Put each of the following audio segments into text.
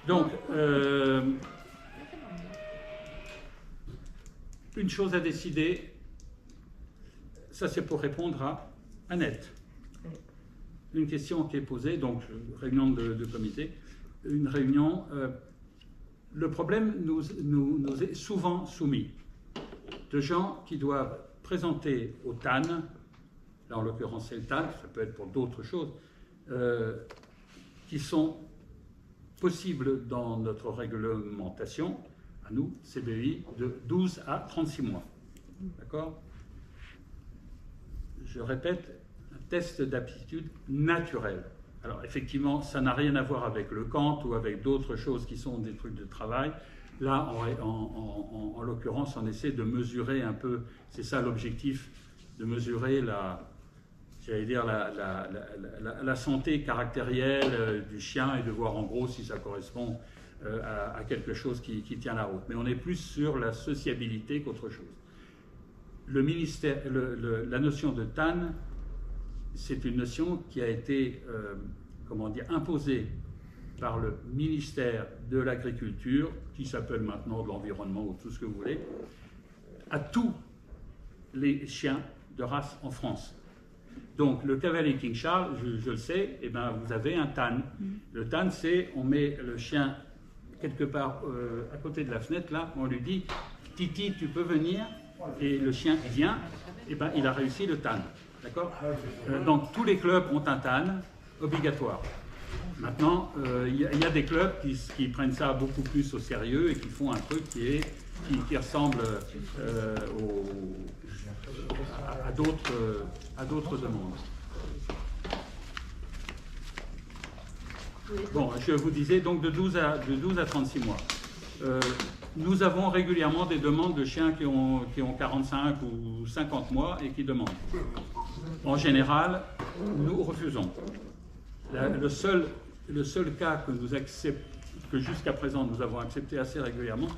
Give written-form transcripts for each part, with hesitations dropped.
Donc, une chose à décider, ça c'est pour répondre à Annette. Une question qui est posée, donc réunion de comité, une réunion, le problème nous est souvent soumis de gens qui doivent présenter au TAN, là en l'occurrence c'est le TAN, ça peut être pour d'autres choses, qui sont possibles dans notre réglementation, à nous, CBI, de 12 à 36 mois. D'accord ? Je répète, un test d'aptitude naturel. Alors effectivement, ça n'a rien à voir avec le Kant ou avec d'autres choses qui sont des trucs de travail. Là, en l'occurrence, on essaie de mesurer un peu, c'est ça l'objectif, de mesurer la santé caractérielle du chien et de voir en gros si ça correspond à quelque chose qui tient la route. Mais on est plus sur la sociabilité qu'autre chose. Le ministère, la notion de TAN, c'est une notion qui a été imposée par le ministère de l'Agriculture, qui s'appelle maintenant de l'Environnement ou tout ce que vous voulez, à tous les chiens de race en France. Donc le cavalier King Charles, je le sais, eh ben, vous avez un TAN. Le TAN, c'est on met le chien quelque part à côté de la fenêtre, là, on lui dit « Titi, tu peux venir ?» et le chien vient, eh ben, il a réussi le TAN. D'accord ? Donc tous les clubs ont un TAN obligatoire. Maintenant, il y a des clubs qui prennent ça beaucoup plus au sérieux et qui font un truc qui ressemble à d'autres demandes. Bon, je vous disais donc de 12 à 36 mois. Nous avons régulièrement des demandes de chiens qui ont 45 ou 50 mois et qui demandent. En général, nous refusons. Le seul cas que jusqu'à présent nous avons accepté assez régulièrement,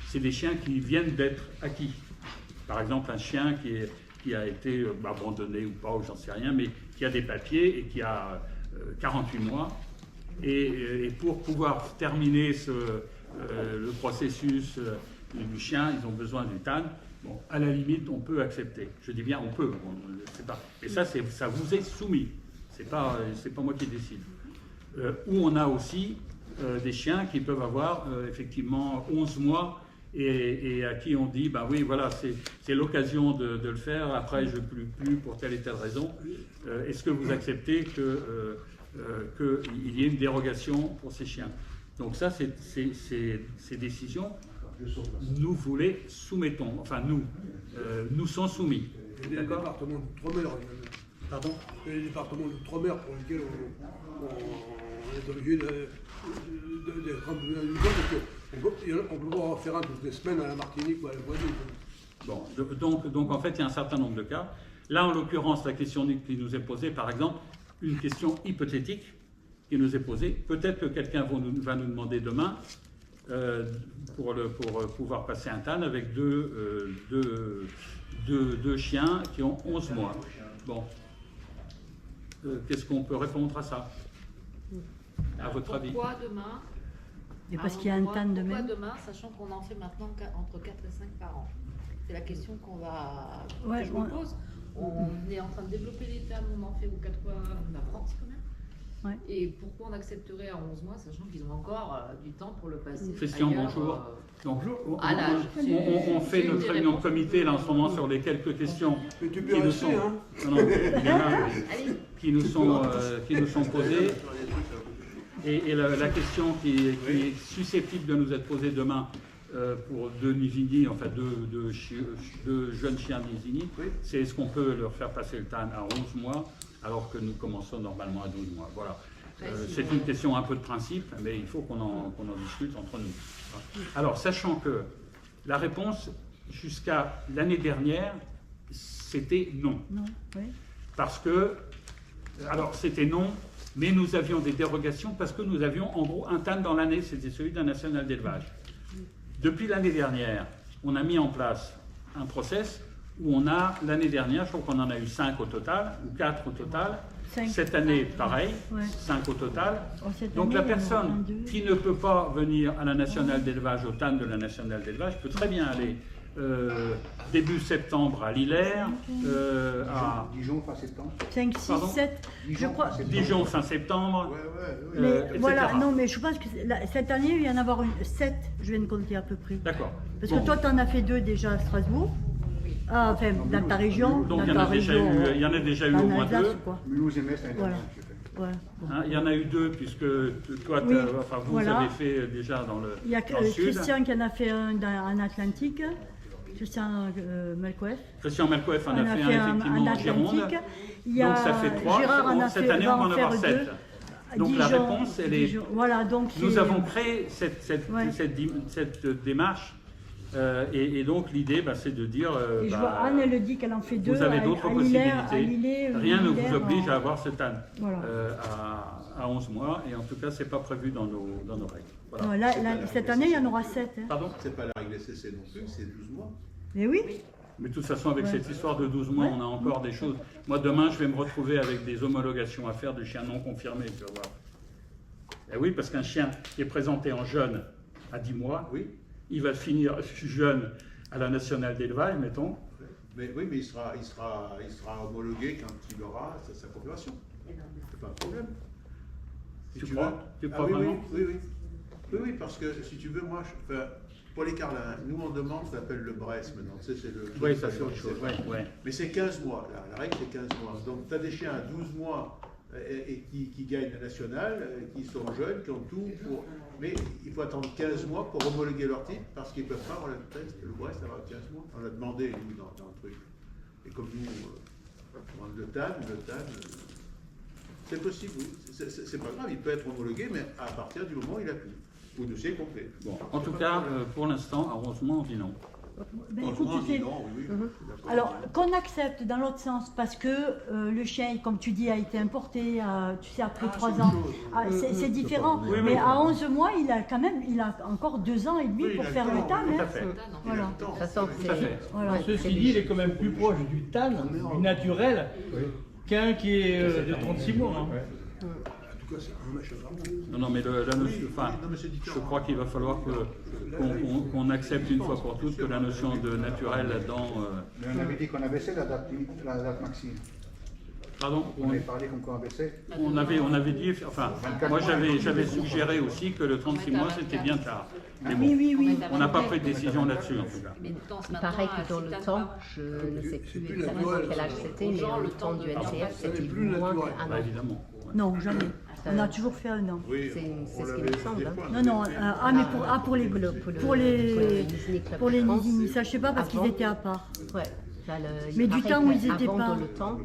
c'est des chiens qui viennent d'être acquis. Par exemple, un chien qui a été abandonné ou pas, ou j'en sais rien, mais qui a des papiers et qui a 48 mois. Et pour pouvoir terminer le processus du chien, ils ont besoin du TAN. Bon, à la limite, on peut accepter. Je dis bien on peut. Et ça vous est soumis. C'est pas moi qui décide. Où on a aussi des chiens qui peuvent avoir effectivement 11 mois et à qui on dit, bah oui, voilà, c'est l'occasion de le faire, après je ne peux plus pour telle et telle raison. Est-ce que vous acceptez qu'il y ait une dérogation pour ces chiens? Donc ça, ces décisions, nous vous les soumettons. Enfin, nous sont soumis. Il y a des départements d'outre-mer. Pardon? Il y a des départements d'outre-mer pour lesquels on est obligé d'être un peu on peut pas en faire un toutes les semaines à la Martinique ou à la Guadeloupe. Bon, donc en fait, il y a un certain nombre de cas. Là, en l'occurrence, la question qui nous est posée, par exemple, une question hypothétique qui nous est posée. Peut-être que quelqu'un va nous demander demain pour pouvoir passer un TAN avec deux chiens qui ont 11 mois. Bon. Qu'est-ce qu'on peut répondre à ça? À votre avis? Pourquoi demain? Et parce qu'il y a un TAN de même. Pourquoi demain, sachant qu'on en fait maintenant entre 4 et 5 par an? C'est la question que je vous pose. On est en train de développer les TAN, on en fait aux 4 coins de la France quand même. Ouais. Et pourquoi on accepterait à 11 mois, sachant qu'ils ont encore du temps pour le passer? Christian, ailleurs, bonjour. Bonjour. À l'âge. On fait notre réunion de comité là en ce moment sur les quelques questions qui nous sont, qui nous sont posées. Et la question qui est susceptible de nous être posée demain pour deux Nizini, enfin deux jeunes chiens Nizini, c'est est-ce qu'on peut leur faire passer le TAN à 11 mois alors que nous commençons normalement à 12 mois. Voilà. C'est une question un peu de principe, mais il faut qu'on en discute entre nous. Alors, sachant que la réponse, jusqu'à l'année dernière, c'était non. Non, oui. Parce que, alors c'était non, mais nous avions des dérogations parce que nous avions en gros un TAN dans l'année, c'était celui d'un national d'élevage. Depuis l'année dernière, on a mis en place un process où on a, l'année dernière, je crois qu'on en a eu 5 au total, ou 4 au total, 5. Cette année, pareil, Ouais. 5 au total. Oh, cette Donc année, la il y en personne aura 2. qui ne peut pas venir à la nationale d'élevage, au TAN de la nationale d'élevage, peut très bien aller début septembre à Lillers, à Dijon, fin septembre. 5, 6, Pardon 7. Je crois. Dijon fin septembre. Mais etc. voilà, non, mais je pense que cette année, il y en a avoir 7, je viens de compter à peu près. D'accord. Parce Bon. que toi, tu en as fait 2 déjà à Strasbourg. Ah, enfin, dans ta région. Donc dans il y en ta a déjà région, eu, il y en a déjà eu en au moins Alsace, 2. quoi. Mulhouse et Metz, l'année Voilà. dernière, j'ai fait. Ouais. Hein, il y en a eu 2 puisque toi, Oui, enfin, vous voilà. avez fait déjà dans le, Il y a dans le sud. Christian qui en a fait un en Atlantique. Christian Melcoef. Christian Melcoef en a fait un effectivement en Gironde. Atlantique. Il y a Donc ça fait 3. Gérard en a Cette fait, année, va on va en avoir faire 7. 2. Donc la Dijon, réponse, elle est. Dijon. Voilà, donc Nous c'est- avons créé Ouais. cette démarche et donc l'idée, bah, c'est de dire. Et je vois Anne, elle dit qu'elle en fait 2. vous avez d'autres possibilités. Rien ne vous Lillers, oblige à avoir cette âne Voilà. à 11 mois et en tout cas, c'est pas prévu dans nos règles. Voilà. Non, cette année, il y en aura 7. Hein. Pardon. C'est pas la règle SCC non plus, c'est 12 mois. Mais oui. Mais de toute façon, avec Ouais. cette histoire de 12 mois, Ouais. on a encore des choses. Moi, demain, je vais me retrouver avec des homologations à faire de chiens non confirmés, tu vas voir. Et oui, parce qu'un chien qui est présenté en jeune à 10 mois, Oui, il va finir jeune à la nationale d'élevage, mettons. mais il sera homologué quand il aura sa confirmation. C'est pas un problème. Si Tu crois veux. Tu crois oui, vraiment oui, parce que si tu veux, moi, pour les carlins, nous on demande ce qu'on appelle le Brest maintenant. Tu sais, c'est le. Oui, ça c'est autre chose. Ouais. Ouais. Mais c'est 15 mois, la règle c'est 15 mois. Donc tu as des chiens à 12 mois et qui gagnent la nationale, qui sont jeunes, qui ont tout pour. Mais il faut attendre 15 mois pour homologuer leur titre parce qu'ils ne peuvent pas avoir le test. Le Brest, ça va 15 mois. On l'a demandé, nous, dans le truc. Et comme nous, le TAN, c'est possible, oui. C'est pas grave, il peut être homologué, mais à partir du moment où il a tout. Au dossier complet. Bon, en tout cas, pour l'instant, heureusement, on dit non. Ben, écoute, Franchement, tu sais, non, oui, je suis d'accord. alors qu'on accepte dans l'autre sens parce que le chien, comme tu dis, a été importé, tu sais, après 3 ans. Ah, c'est différent. Oui, oui. Mais à 11 mois, il a encore 2 ans et demi Oui, pour il a faire le le temps, TAN. Tout à hein. fait. Voilà. Il a le temps. De toute façon, Tout à fait. Voilà. Ceci dit, il est quand même plus proche du TAN, du naturel, qu'un qui est de 36 mois. Hein. En tout cas, c'est un match vraiment. Non, mais la notion, enfin, non, mais c'est différent. je crois qu'il va falloir qu'on accepte une fois pour toutes que la notion de naturel là-dedans. Mais on avait dit qu'on abaissait la date maxime. Pardon. On avait parlé qu'on abaissait. On avait dit, enfin, moi j'avais suggéré aussi que le 36 mois c'était bien tard. Mais bon, Oui. on n'a pas pris de décision là-dessus en tout cas. Mais dans ce Il matin, paraît que dans si le t'as temps, pas- je ne sais C'est plus plus exactement naturel, quel âge ça. c'était, mais Genre, le le temps temps du de- NCF, ça n'est c'était plus moins naturel. qu'un Bah, an. évidemment. Non, jamais. On a toujours fait 1 an. Oui, C'est on ce qui l'avait me semble. des Hein. fois, Non, non, mais pour les Nizhny Club pour les de France, Nizhny, ça je sais pas parce qu'ils avant. étaient à part. Ouais. Il Mais du paraît temps où ils étaient qu'avant, pas. dans le temps,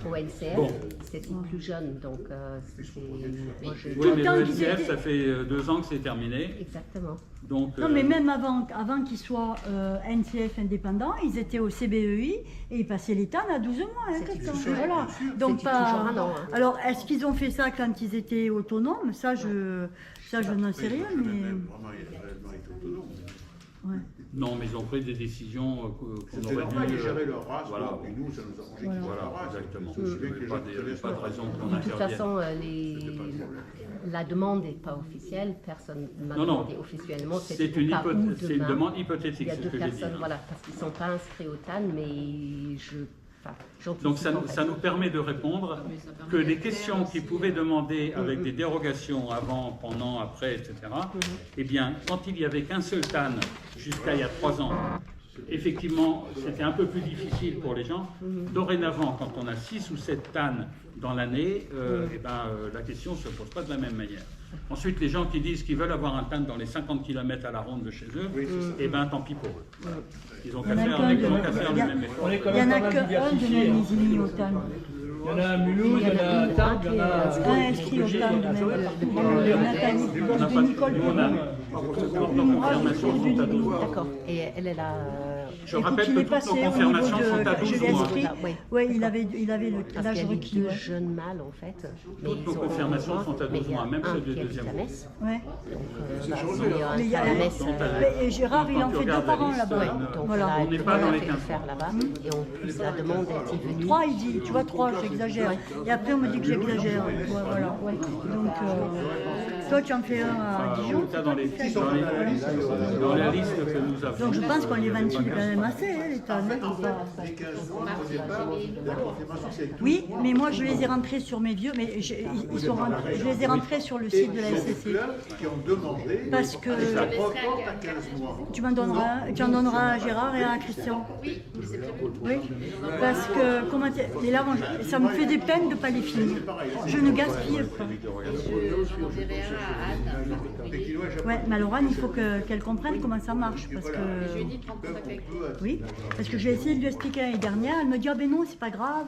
au NCF, Bon. c'était plus jeune, donc moi je... Oui, Tout le mais temps le qu'ils NCF, étaient- ça fait 2 ans que c'est terminé. Exactement. Donc, Non, mais même avant qu'ils soient NCF indépendants, ils étaient au CBEI et ils passaient les TAN à 12 mois. Hein, C'était Christian. toujours- Voilà. C'était Donc toujours pas. un an, hein. Alors, est-ce qu'ils ont fait ça quand ils étaient autonomes? Ça, je n'en sais rien, mais. Vraiment, il a réellement été autonome. Ouais. non, mais ils ont pris des décisions qu'on C'était aurait normal, dû. ils géraient leur race, voilà. quoi. Et nous, ça nous arrangeait qu'ils gèrent leur Voilà, race. exactement. C'est aussi bien que Il les n'y gens avait qui connaissent pas de leur raison race. qu'on De toute intervienne. façon, la demande n'est pas officielle, personne ne m'a Non, non. demandé officiellement. C'est au une, cas où c'est une demain, demande Il hypothétique, y a c'est ce deux que j'ai dit. personnes, voilà, parce qu'ils ne sont pas inscrits au TAN, mais j'anticipe Donc ça, en fait. ça nous permet de répondre que les questions qu'ils pouvaient demander avec des dérogations avant, pendant, après, etc., eh bien, quand il n'y avait qu'un seul TAN jusqu'à il y a 3 ans, effectivement, c'était un peu plus difficile pour les gens. Dorénavant, quand on a 6 ou 7 TAN dans l'année, la question ne se pose pas de la même manière. Ensuite, les gens qui disent qu'ils veulent avoir un TAN dans les 50 km à la ronde de chez eux, eh bien, tant pis pour eux. Ils ont qu'à Il y en a faire, qu'un ils ont de- qu'à faire il y le a- même effort. On est quand Il n'y en même a pas mal qu'un de diversifié. nos Hein. Nizhny au TAN. Il y en a à Mulhouse, il y en a à Tarbes, il y en a à Un inscrit au TAN de même. partout. Nathalie, On n'a de pas- Nicole nous, on a- Perron. Toutes nos confirmations sont à 12 mois. D'accord. Et elle est là. Je Écoute, rappelle il que est toutes nos passé au niveau confirmations de- sont à je 12 l'ai mois. inscrit. Oui. Ouais, il avait Parce l'âge qu'il y a requis. deux Ouais. jeunes mâles en fait. Mais Toutes nos ils ont confirmations un sont à 12 mais il y a mois, même un ceux du qui habite deuxième à mois. Metz. Ouais. Donc, changé, il y a hein. un Mais il qui y a- est à Metz. Et Gérard, il en Quand tu fait deux regardes par la an liste, là-bas. Donc Voilà. là, On n'est elle pas dans peut les le 15 faire là-bas. Et en plus, la demande est venue. 3, il dit, tu vois, 3, j'exagère. Et après, on me dit que j'exagère. Ouais, voilà. Donc, toi, tu en fais un à En Dijon. tout cas, dans la liste que nous avons. Donc, je pense qu'on les ventile quand même assez, hein, les tonnes. Les 15 mois au départ, la confirmation c'est tout. Oui, mais moi, je les ai rentrés sur mes vieux, mais ils sont rentrés, je les ai rentrés sur le Et site de la il y a des SCC. clubs qui ont demandé, Parce que et ça reporte à 15 mois. tu en donneras à Gérard et à Christian. Oui, c'est prévu. Oui, parce que, comment dire, et là, moi, ça me fait des peines de ne pas les finir. Je ne gaspille pas. Je renverrai un à Anne. Des kilos à chaque Ouais, mais alors Anne, il faut qu'elle comprenne comment ça marche. Parce Je que, lui ai dit de prendre contact avec toi. oui, parce que j'ai essayé de lui expliquer l'année dernière. Elle me dit, ah ben non, c'est pas grave.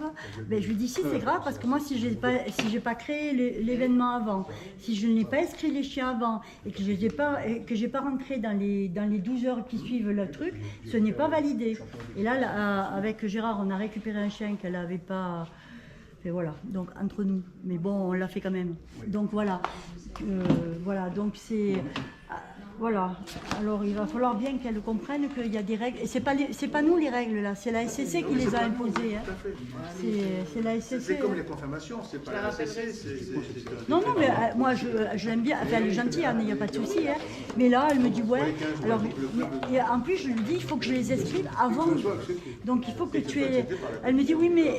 Ben, je lui dis, si, c'est grave, parce que moi, si j'ai pas créé l'événement avant, si je n'ai pas inscrit les chiens avant, et que je n'ai pas rentré dans les 12 heures qui suivent le truc, ce n'est pas validé. Et là, avec Gérard, on a récupéré un chien qu'elle n'avait pas. Et voilà, donc entre nous. Mais bon, on l'a fait quand même. Donc voilà. Voilà, donc c'est. Voilà. Alors il va falloir bien qu'elle comprenne qu'il y a des règles. Et c'est pas nous les règles là, c'est la SCC qui les a imposées. Hein. C'est la SCC. C'est comme les confirmations, c'est pas la SCC, Non, mais moi je l'aime bien, enfin, elle est gentille, Anne, il n'y a pas de souci. Hein. Mais là, elle me dit, ouais, alors, et en plus je lui dis, il faut que je les inscrive avant. Donc il faut que tu aies. Elle me dit, oui, mais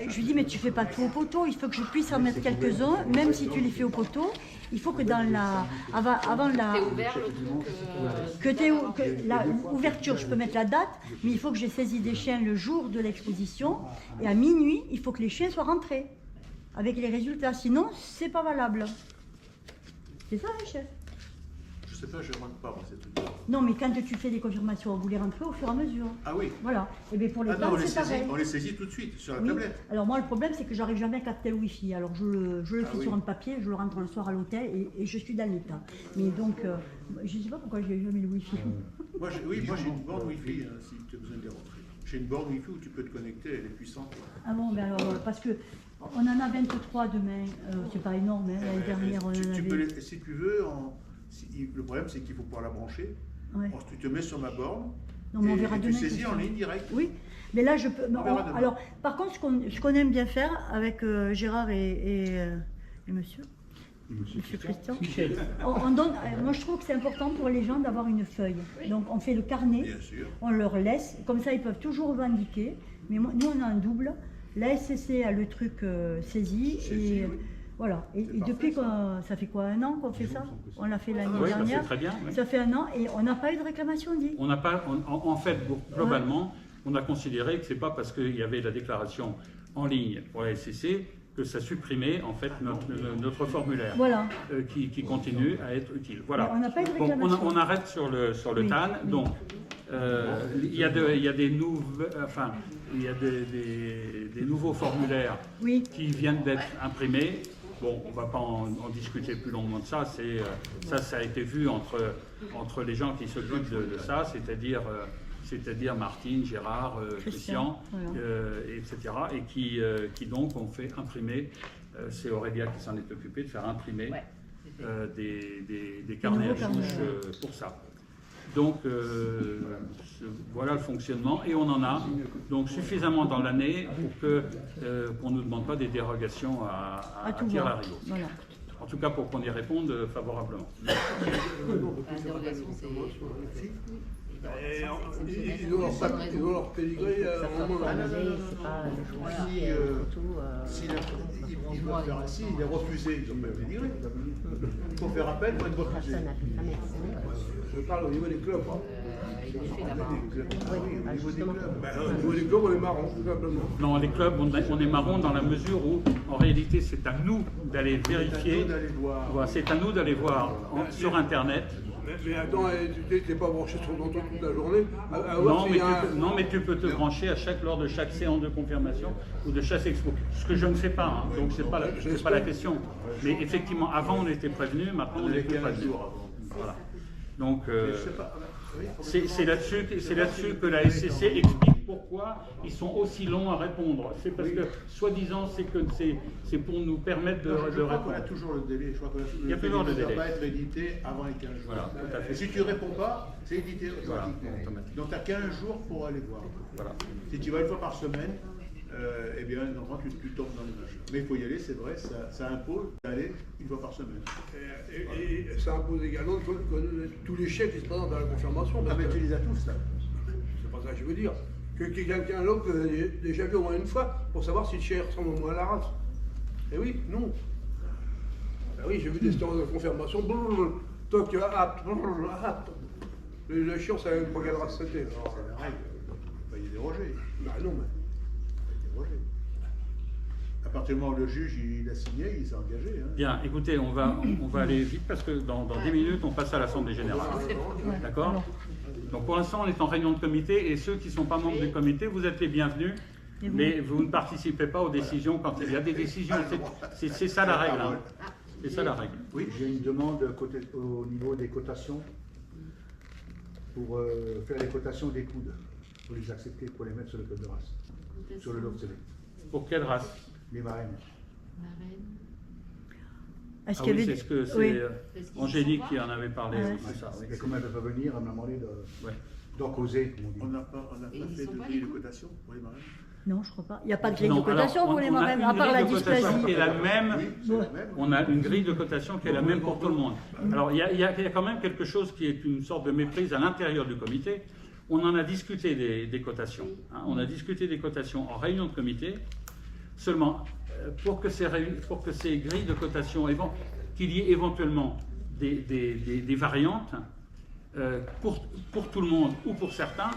je lui dis, mais tu fais pas tout au poteau, il faut que je puisse en mettre quelques-uns, même si tu les fais au poteau. Il faut que dans la. Avant la. C'est ouvert le truc. Que la ouverture, je peux mettre la date, mais il faut que j'ai saisi des chiens le jour de l'exposition. Et à minuit, il faut que les chiens soient rentrés avec les résultats. Sinon, c'est pas valable. C'est ça, hein, chef? Je sais pas, je rentre pas dans ces trucs-là. Non, mais quand tu fais des confirmations, vous les rentrez au fur et à mesure. Ah oui. Voilà. Et bien pour les Ah non, dates, on les c'est pareil. saisit, on les saisit tout de suite sur la Oui. tablette. Alors moi, le problème, c'est que j'arrive jamais à capter le Wi-Fi. Alors je le fais oui. sur un papier, je le rentre le soir à l'hôtel et je suis dans l'état. Mais donc, je ne sais pas pourquoi j'ai jamais le Wi-Fi. Moi, j'ai une borne Wi-Fi, hein, si tu as besoin de les rentrer. J'ai une borne Wi-Fi où tu peux te connecter, elle est puissante. Ah bon, ben alors, parce que on en a 23 demain. C'est pas énorme, hein. L'année dernière, on en Tu peux avait. si tu veux, le problème c'est qu'il faut pouvoir la brancher. Ouais. Alors, tu te mets sur ma borne Non, mais on et verra tu demain. saisis c'est en sûr. ligne directe. Oui, mais là, je peux. non, verra demain. alors, par contre, ce qu'on aime bien faire avec Gérard et monsieur Christian, Michel. on donne. Moi, je trouve que c'est important pour les gens d'avoir une feuille. Donc, on fait le carnet, Bien sûr. on leur laisse, comme ça, ils peuvent toujours revendiquer. Mais nous, on a un double. La SCC a le truc saisi. Saisi, Et oui. voilà. Et depuis, ça fait quoi, 1 an qu'on fait ça? On l'a fait l'année Oui, ça dernière. c'est très bien. Oui. Ça fait 1 an et on n'a pas eu de réclamation, dit. On n'a pas, en fait, globalement, on a considéré que c'est pas parce qu'il y avait la déclaration en ligne pour la SCC que ça supprimait en fait notre formulaire Voilà. qui continue à être utile. Voilà. Mais on n'a pas eu de Bon, réclamation. on arrête sur le Oui, TAN. oui. Donc, il y a des nouveaux formulaires Oui. qui viennent d'être imprimés. Bon, on ne va pas en discuter plus longuement de ça. Ça a été vu entre les gens qui s'occupent de ça, c'est-à-dire Martine, Gérard, Christian, voilà. etc. Et qui donc ont fait imprimer, c'est Aurélia qui s'en est occupée, de faire imprimer des carnets à nouveaux carnets, souche pour ça. Donc voilà le fonctionnement et on en a donc suffisamment dans l'année pour qu'on ne nous demande pas des dérogations à tout Pierre voir. Larios. Voilà. En tout cas pour qu'on y réponde favorablement. La dérogation, c'est. Ils ont leur pédigré Ça à un moment. fait c'est pas le jour S'il est refusé, ils n'ont pas été livrés. Il faut faire appel pour être refusé. personne n'a pu Je parle au niveau des clubs. Hein. Il est fait là-bas. Au niveau des clubs. Au niveau des clubs, on est marrant, tout simplement. Non, les clubs, on est marron dans la mesure où, en réalité, c'est à nous d'aller vérifier. D'aller voir. Voilà, c'est à nous d'aller voir sur Internet. Mais attends, tu n'es pas branché sur ton truc toute la journée. Non, mais tu peux te brancher lors de chaque séance de confirmation ou de chaque expo. Ce que je ne fais pas, hein, donc c'est pas la question. Mais effectivement, avant on était prévenu, maintenant on n'est plus prévenu. Voilà. Donc, Je sais pas. Oui, c'est là-dessus que la SCC explique pourquoi ils sont aussi longs à répondre. C'est parce que, soi-disant, c'est pour nous permettre de Je crois qu'on répondre. a toujours le délai. Je crois qu'on a toujours Il y a toujours le délai. Ça délai. va être édité avant les 15 jours. Voilà, tout à fait. Et si tu réponds pas, c'est édité Voilà, automatiquement. automatique. Donc tu as 15 jours pour aller voir. Voilà. Si tu vas une fois par semaine, eh bien, normalement, tu tombes dans le machin. Mais il faut y aller, c'est vrai, ça impose d'aller une fois par semaine. Et ça impose également que tous les chèques qui se présentent à la confirmation. Ah, parce mais que- tu les as tous, là. C'est pas ça que je veux dire. Que quelqu'un d'autre ait déjà vu au moins une fois pour savoir si le chien ressemble au moins à la race. Eh oui, non. Ah oui, j'ai vu des stands de confirmation. Toc, apte. Le chien, ça savait pas quelle race c'était. Alors, C'est la règle. Il ne faut pas y déroger. bah non, mais. Déroger. À partir du moment où le juge il a signé, il s'est engagé. Hein. Bien, écoutez, on va aller vite parce que dans 10 minutes, on passe à l'Assemblée Générale. D'accord? Donc pour l'instant, on est en réunion de comité et ceux qui ne sont pas membres du comité, vous êtes les bienvenus, mais vous ne participez pas aux décisions quand il y a des décisions. C'est ça la règle. Hein. C'est ça la règle. Oui, j'ai une demande au niveau des cotations pour faire les cotations des coudes, pour les accepter, pour les mettre sur le code de race, sur le lot de télé. Pour quelle race? Les marraines. Est-ce Ah qu'il y oui, avait c'est ce que c'est oui. Angélique qui en avait parlé. Ouais. C'est ça, oui. Et comme elle ne peut pas venir, elle m'a demandé Ouais. d'en causer, comme on On dit. n'a pas Et fait ils de sont pas grille de les cotation pour les marins. Non, je crois pas. Il n'y a pas de grille Non, de cotation alors, pour les on a marraines, une à part la grille de cotation dysplasie. qui est la même. Oui, c'est la même. On a une grille de cotation qui est la même pour tout le monde. Alors, il y a quand même quelque chose qui est une sorte de méprise à l'intérieur du comité. On en a discuté des cotations. Hein. On a discuté des cotations en réunion de comité. Seulement, pour que ces grilles de cotation, qu'il y ait éventuellement des variantes pour tout le monde ou pour certains,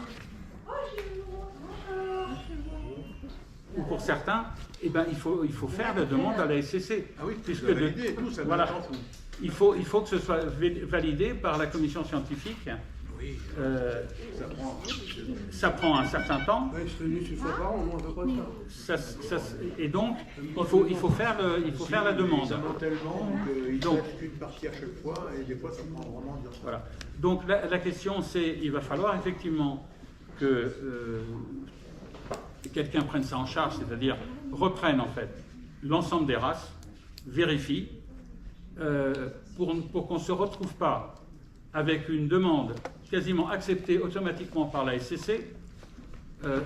eh ben, il faut faire la demande à la SCC. Ah oui, puisque tu dois valider tout, ça voilà, m'en fout. il faut que ce soit validé par la commission scientifique. Ça prend un certain temps. Ouais, il se réunit une fois par an, non, on ne fait pas ça. Et donc, il faut faire la demande. Ils en ont tellement qu'ils Donc- traitent qu'une partie à chaque fois et des fois ça prend vraiment du retard. Voilà. Donc la question c'est, il va falloir effectivement que quelqu'un prenne ça en charge, c'est-à-dire reprenne en fait l'ensemble des races, vérifie, pour qu'on ne se retrouve pas avec une demande quasiment acceptée automatiquement par la SCC.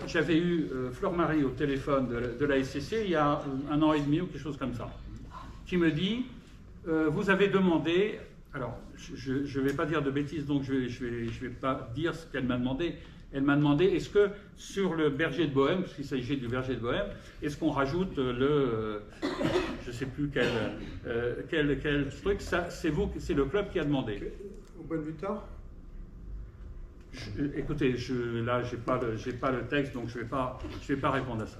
J'avais eu Fleur Marie au téléphone de la SCC il y a 1 an et demi ou quelque chose comme ça, qui me dit vous avez demandé, alors je ne vais pas dire de bêtises, donc je vais pas dire ce qu'elle m'a demandé. Elle m'a demandé est-ce que sur le berger de Bohème, parce qu'il s'agit du berger de Bohème, est-ce qu'on rajoute je ne sais plus quel truc, c'est le club qui a demandé. Au point de vue tard. Écoutez, là, j'ai pas le texte, donc je vais pas répondre à ça.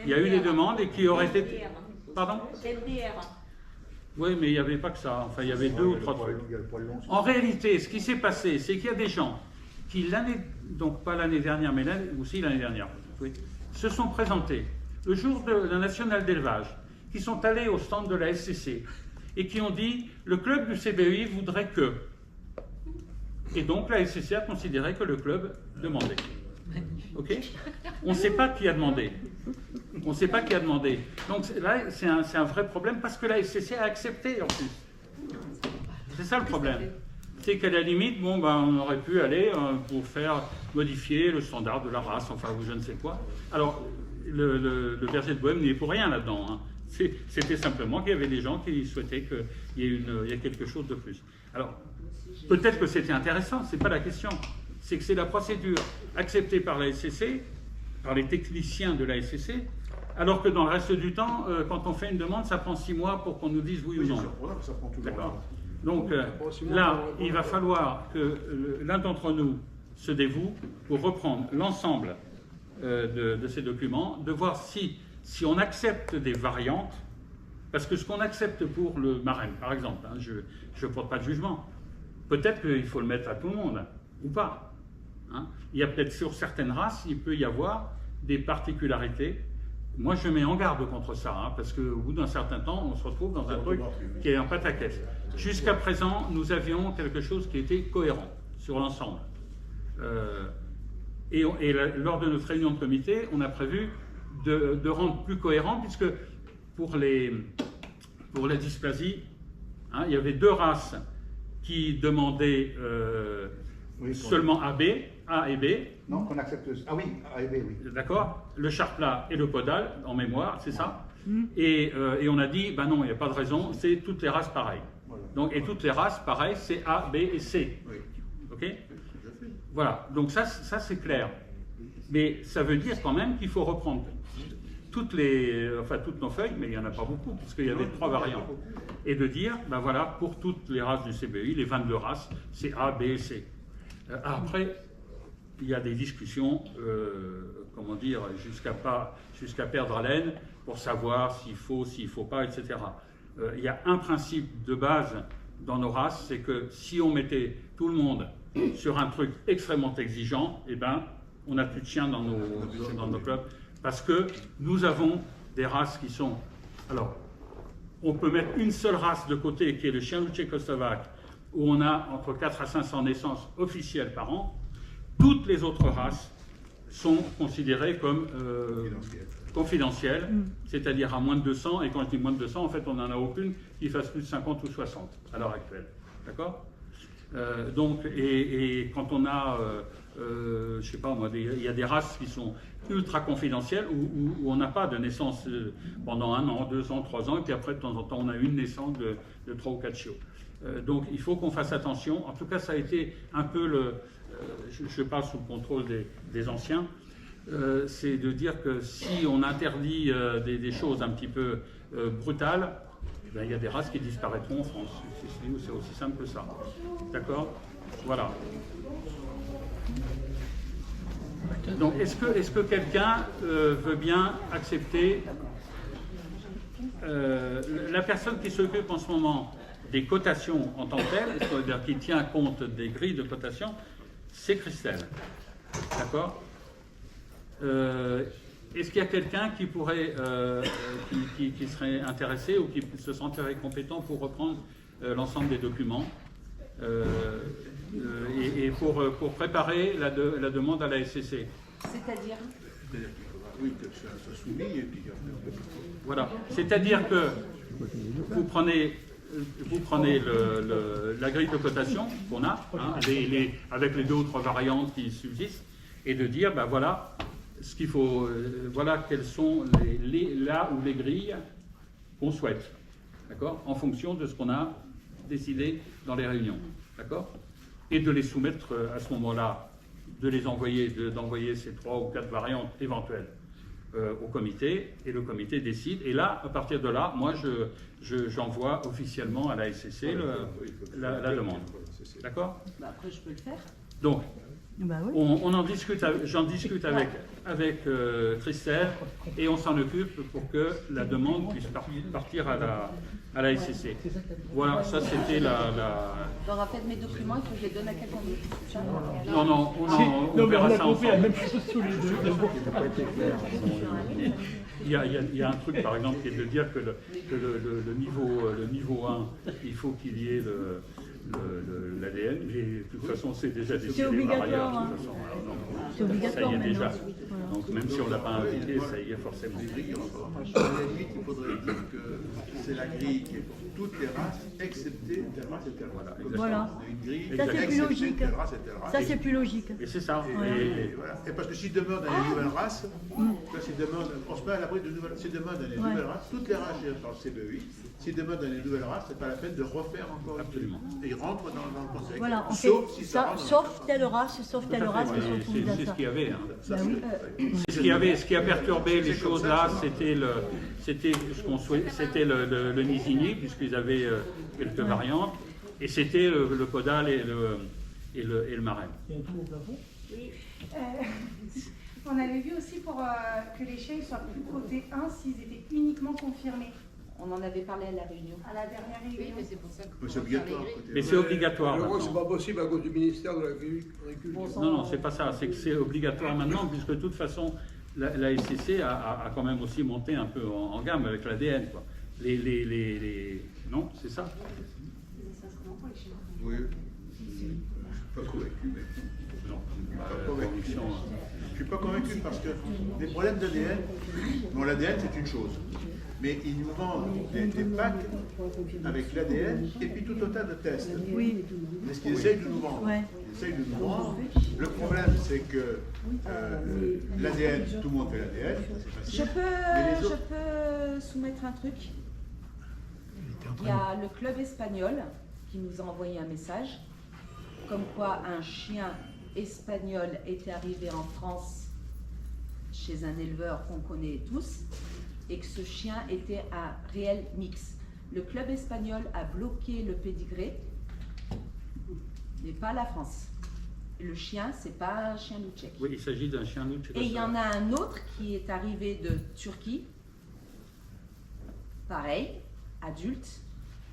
Il y a eu des demandes et qui auraient été... Pardon? Oui, mais il n'y avait pas que ça. Enfin, il y avait 2 ou 3 trucs. Il y a le poil long. En réalité, ce qui s'est passé, c'est qu'il y a des gens qui, donc pas l'année dernière, mais aussi l'année dernière, oui, se sont présentés le jour de la nationale d'élevage, qui sont allés au stand de la SCC et qui ont dit le club du CBI voudrait que. Et donc la SCC a considéré que le club demandait. Ok? On ne sait pas qui a demandé. On ne sait pas qui a demandé. Donc là, c'est un vrai problème parce que la SCC a accepté en plus. C'est ça le problème. C'est qu'à la limite, bon, ben, on aurait pu aller pour faire modifier le standard de la race, enfin, ou je ne sais quoi. Alors, le berger de Bohème n'y est pour rien là-dedans. Hein. C'était simplement qu'il y avait des gens qui souhaitaient qu'il y ait quelque chose de plus. Alors, peut-être que c'était intéressant, c'est pas la question. C'est que c'est la procédure acceptée par la SCC, par les techniciens de la SCC, alors que dans le reste du temps, quand on fait une demande, ça prend 6 mois pour qu'on nous dise oui ou non. Ça prend toujours D'accord. Donc là, il va falloir que l'un d'entre nous se dévoue pour reprendre l'ensemble de ces documents, de voir si on accepte des variantes, parce que ce qu'on accepte pour le marraine, par exemple, hein, je ne porte pas de jugement, peut-être qu'il faut le mettre à tout le monde, ou pas. Hein. Il y a peut-être sur certaines races, il peut y avoir des particularités. Moi, je mets en garde contre ça, hein, parce qu'au bout d'un certain temps, on se retrouve dans un truc qui est un pataquès. Jusqu'à présent, nous avions quelque chose qui était cohérent. sur l'ensemble. Lors de notre réunion de comité, on a prévu de rendre plus cohérent, puisque pour la dysplasie, hein, il y avait 2 races qui demandaient seulement AB, A et B. Non, qu'on accepte. Ah oui, A et B, oui. D'accord? Le charplat et le podal, en mémoire, c'est ça? Et on a dit, ben non, il n'y a pas de raison, c'est toutes les races pareilles. Voilà. Donc, et toutes les races pareilles, c'est A, B et C. Oui. Ok? Voilà, donc ça c'est clair. Mais ça veut dire quand même qu'il faut reprendre toutes nos feuilles, mais il n'y en a pas beaucoup, puisqu'il y avait 3 variantes. Et de dire, ben voilà, pour toutes les races du CBI, les 22 races, c'est A, B et C. Après, il y a des discussions, comment dire, jusqu'à perdre haleine, pour savoir s'il faut pas, etc. Il y a un principe de base dans nos races, c'est que si on mettait tout le monde sur un truc extrêmement exigeant, eh ben, on n'a plus de chiens dans nos clubs, parce que nous avons des races qui sont... Alors, on peut mettre une seule race de côté, qui est le chien loup tchécoslovaque, où on a entre 4 à 500 naissances officielles par an. Toutes les autres races sont considérées comme confidentielles, c'est-à-dire à moins de 200, et quand je dis moins de 200, en fait, on n'en a aucune qui fasse plus de 50 ou 60 à l'heure actuelle. D'accord? Donc, et quand on a, je sais pas moi, il y a des races qui sont ultra confidentielles où on n'a pas de naissance pendant 1 an, 2 ans, 3 ans, et puis après, de temps en temps, on a une naissance de 3 ou 4 chiots. Donc, il faut qu'on fasse attention. En tout cas, ça a été un peu je parle sous le contrôle des anciens, c'est de dire que si on interdit des choses un petit peu brutales, ben, il y a des races qui disparaîtront en France. C'est aussi simple que ça. D'accord? Voilà. Donc, est-ce que quelqu'un veut bien accepter la personne qui s'occupe en ce moment des cotations en tant que telles, c'est-à-dire qui tient compte des grilles de cotation, c'est Christelle. D'accord? Est-ce qu'il y a quelqu'un qui pourrait, qui serait intéressé ou qui se sentirait compétent pour reprendre l'ensemble des documents et pour préparer la demande à la SCC? C'est-à-dire? Oui, que ça soit soumis et puis... Voilà. C'est-à-dire que vous prenez la grille de cotation qu'on a, hein, avec les 2 ou 3 variantes qui subsistent, et de dire, ben voilà, ce qu'il faut, voilà quelles sont là où les grilles qu'on souhaite, d'accord, en fonction de ce qu'on a décidé dans les réunions, d'accord, et de les soumettre à ce moment-là, de les d'envoyer ces 3 ou 4 variantes éventuelles au comité, et le comité décide. Et là, à partir de là, moi, j'envoie officiellement à la SCC la demande. D'accord? Bah après, je peux le faire. Donc, Bah oui. j'en discute avec Christelle, et on s'en occupe pour que la demande puisse partir à la SCC. Voilà, ça c'était J'aurai fait mes documents, il faut que je les donne à quelqu'un d'autre. Non, on verra ça ensemble. la même chose tous les deux. Il y a un truc, par exemple, qui est de dire que le niveau 1, il faut qu'il y ait l'ADN, mais de toute façon, c'est déjà décidé par ailleurs. Obligatoire, De toute façon, alors, C'est obligatoire ça y est déjà. maintenant. Voilà. Donc, même si on ne l'a pas invité, ça y est forcément. À la limite, il faudrait dire que c'est la grille qui est pour toutes les races, excepté telle race et telle race. Comme Voilà. on a une grille, Ça, c'est plus excepté logique. telle race et telle race. Ça, c'est plus logique. Et c'est ça. Et voilà. Et parce que s'ils demandent à une nouvelle race, on se met à l'abri de nouvelles races. S'ils demandent à une nouvelle race, toutes les races gérées par le CBEI, s'ils demandent à une nouvelle race, c'est pas la peine de refaire encore. Absolument. Et ils rentrent dans le contexte. Voilà, on fait Sauf si ça rentre dans le sauf telle race, sauf telle race, Ouais, qui se retrouve dans c'est ce ça. qu'il y avait. Hein. Bah oui. Ce qui a perturbé les choses là, c'était le Nisigny, puisqu'ils avaient quelques variantes, et c'était le podal et le marais. Il y a un trou au plafond. Oui. On avait vu aussi pour que les chiens soient plus cotés 1 s'ils étaient uniquement confirmés On en avait parlé à la réunion. à la dernière Oui, réunion. mais c'est pour ça que Mais c'est obligatoire. Mais c'est obligatoire Je crois que c'est maintenant. pas possible à cause du ministère de l'Agriculture. Non, c'est pas ça. C'est que c'est obligatoire maintenant, puisque de toute façon, la SCC a quand même aussi monté un peu en gamme avec l'ADN, quoi. Non, c'est ça. Oui. Je suis pas convaincu. convaincu parce que les problèmes d'ADN, bon, l'ADN c'est une chose, mais ils nous vendent des packs avec l'ADN et puis tout un tas de tests. Oui. C'est ce qu'ils essayent de nous vendre. Ouais. Ils essayent de nous vendre. Le problème, c'est que l'ADN, tout le monde fait l'ADN, c'est Je facile. Mais les peux, autres- je peux soumettre un truc. Il y a le club espagnol qui nous a envoyé un message comme quoi un chien espagnol était arrivé en France chez un éleveur qu'on connaît tous et que ce chien était un réel mix. Le club espagnol a bloqué le pédigré, mais pas la France. Le chien, c'est pas un chien loup tchèque. Oui, il s'agit d'un chien loup Et il y en a un autre qui est arrivé de Turquie. Pareil, adulte.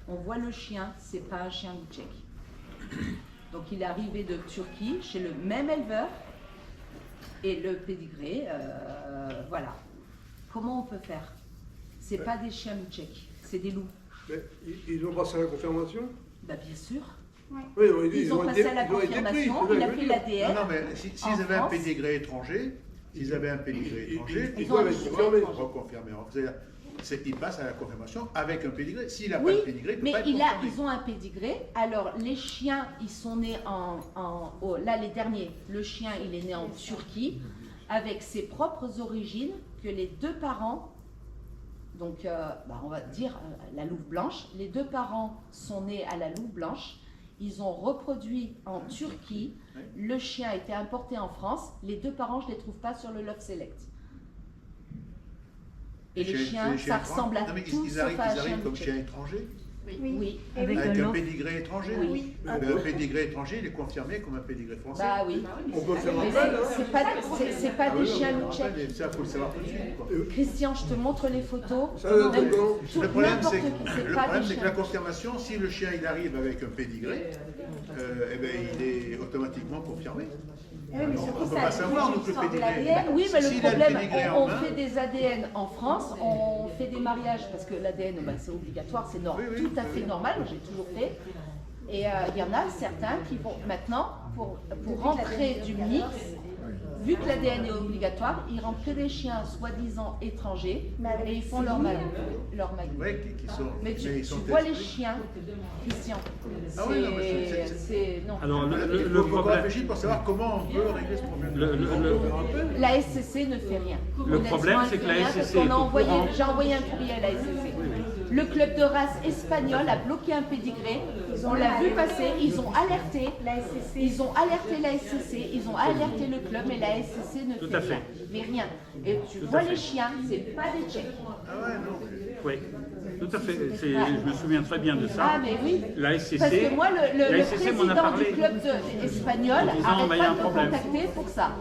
On voit le chien, c'est pas un chien loup tchèque. Donc il est arrivé de Turquie chez le même éleveur. Et le pédigré, voilà. Comment on peut faire? C'est pas des chiens loup tchèques, c'est des loups. Mais ils ont passé à la confirmation? Bah bien sûr. Oui, Ils ont passé à la ils ont été pris, confirmation, c'est ça il que a je veux fait dire. l'ADN. Non, mais s'ils avaient un pédigré étranger, ils Ils doivent ont être un confirmés. reconfirmés. Ils passent à la confirmation avec un pédigré. S'il n'a Oui, pas de pédigré, il ne peut mais pas être confirmé. ils ont un pédigré. Alors, les chiens, ils sont nés là, les derniers, le chien, il est né en Turquie, avec ses propres origines, que les deux parents, donc, on va dire la louve blanche, les deux parents sont nés à la louve blanche, ils ont reproduit en Turquie, le chien a été importé en France, les deux parents, je ne les trouve pas sur le Love Select. Et les chiens, ça ressemble à non, mais tout ils sauf à un chien arrivent comme loup chiens tchèque. étrangers, Oui. Avec avec un l'autre. pédigré étranger. Oui. Un pédigré étranger, il est confirmé comme un pédigré français. Bah oui. On peut faire Mais appel, hein. c'est pas des chiens loup Ça, tchèques. il faut le savoir tout de suite. Quoi. Christian, je te montre les photos. Ça, Même d'accord. tout- Le problème, n'importe c'est qui, que, c'est le pas problème, des c'est que la chiens. confirmation, si le chien il arrive avec un pédigré, eh ben, il est automatiquement confirmé. Eh oui, mais On surtout ne peut ça, pas savoir, nous, que le l'histoire de pédigré. l'ADN. Oui, mais le S'il a problème, pédigré en on main, fait des ADN en France, on fait des mariages, parce que l'ADN, c'est obligatoire, c'est Oui, tout à fait normal, j'ai toujours fait. Et il y en a certains qui vont maintenant, pour rentrer du mix, vu que l'ADN est obligatoire, ils rentrent que des chiens soi-disant étrangers et ils font leur mag. ouais, qui sont, Mais ils tu sont vois testés. les chiens, Christian, Ah oui, non, mais c'est... Non. Alors, Il le faut problème, réfléchir pour savoir comment on peut régler ce problème. La SCC ne fait rien. Le problème, c'est que la Honnêtement, elle fait rien, SCC parce est qu'on a au envoyé, courant. j'ai envoyé un courrier à la SCC. Le club de race espagnol a bloqué un pédigré. On l'a vu passer. Ils ont alerté la SCC. Ils ont alerté la SCC. Ils ont alerté le club et la SCC ne Tout fait à fait. rien. Mais rien. Et tu vois les chiens, c'est pas des Tchèques. Ah ouais, non. oui, tout à fait. Je me souviens très bien de ça. Ah mais oui. La SCC, Parce que moi, la le SCC m'en a président parlé. du club espagnol En disant, arrête bah, il y a pas un de me problème. contacter pour ça.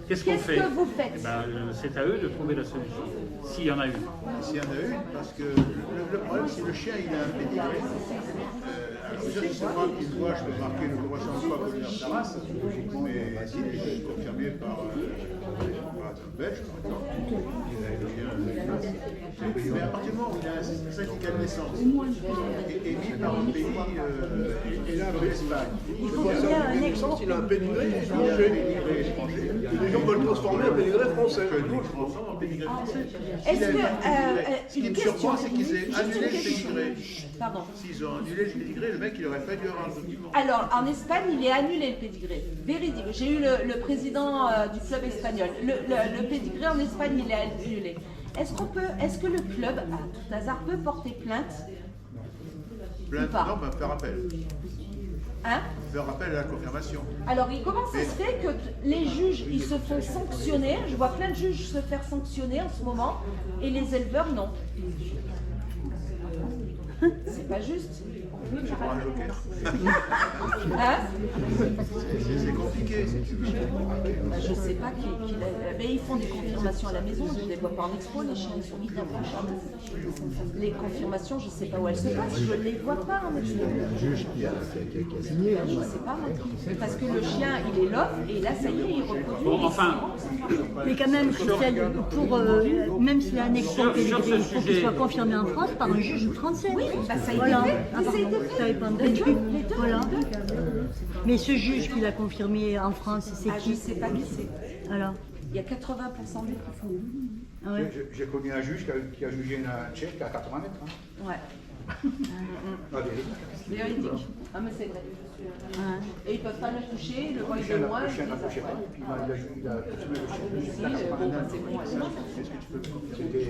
Qu'est-ce qu'on Qu'est-ce fait que vous faites? Eh ben, c'est à eux de trouver la solution, s'il y en a une. S'il y en a une, parce que le problème, c'est que le chien, il a un pédigré. Alors, déjà, si c'est moi qui le vois, je peux marquer le correspondant pas comme sa race, mais s'il est confirmé par un belge, par exemple, mais à partir du moment où il a un certificat de naissance émis par un pays, et là, l'Espagne, Il faut qu'il y ait un naissance, il a un pédigré il a un étranger. pédigré étranger. Et les gens veulent transformer un pédigré français. Que nous, je transforme en pédigré français. Est-ce S'il que, avait un pédigré- ce qui une me question, surprend, c'est qu'ils aient juste annulé une le question. pédigré. Pardon. S'ils ont annulé le pédigré, le mec, il aurait pas dû avoir un document. Alors, en Espagne, il est annulé le pédigré. Véridique. J'ai eu le président du club espagnol. Le pédigré en Espagne, il est annulé. Est-ce que le club, à tout hasard, peut porter plainte? Plainte, pas. non, faire appel. Hein? Faire appel à la confirmation. Alors, comment ça se fait que les juges, ils se font sanctionner? Je vois plein de juges se faire sanctionner en ce moment, et les éleveurs, non. C'est pas juste. Je prends un joker. Hein? C'est compliqué, si tu veux. Bah, je sais pas mais ils font des confirmations à la maison, je les vois pas en expo, les chiens ils sont hyper proches. Les confirmations, je sais pas où elles se passent, je les vois pas en expo. Je sais pas moi. Parce que le chien il est là et là ça y est, il reproduit. Bon, enfin, Mais quand même, Christelle, même s'il a un export pédigré, il faut qu'il soit confirmé en France par un juge français. Oui, bah ça a été Voilà. fait. Ah, pardon, je savais pas entendu. Voilà. Mais ce juge qui l'a confirmé en France, c'est Ah, je qui? sais pas qui c'est. Voilà. Il y a 80% des qui font. Ah ouais. J'ai connu un juge qui a jugé un Tchèque à 80 mètres. Hein. Ouais. Ah, véridique. Véridique. Ah, mais c'est vrai. Et ils ne peuvent pas le toucher, le voit Le de chien loin. n'approchait pas, et puis il a continué le chien. Ici, bon, c'est bon. Qu'est-ce que tu peux faire? C'était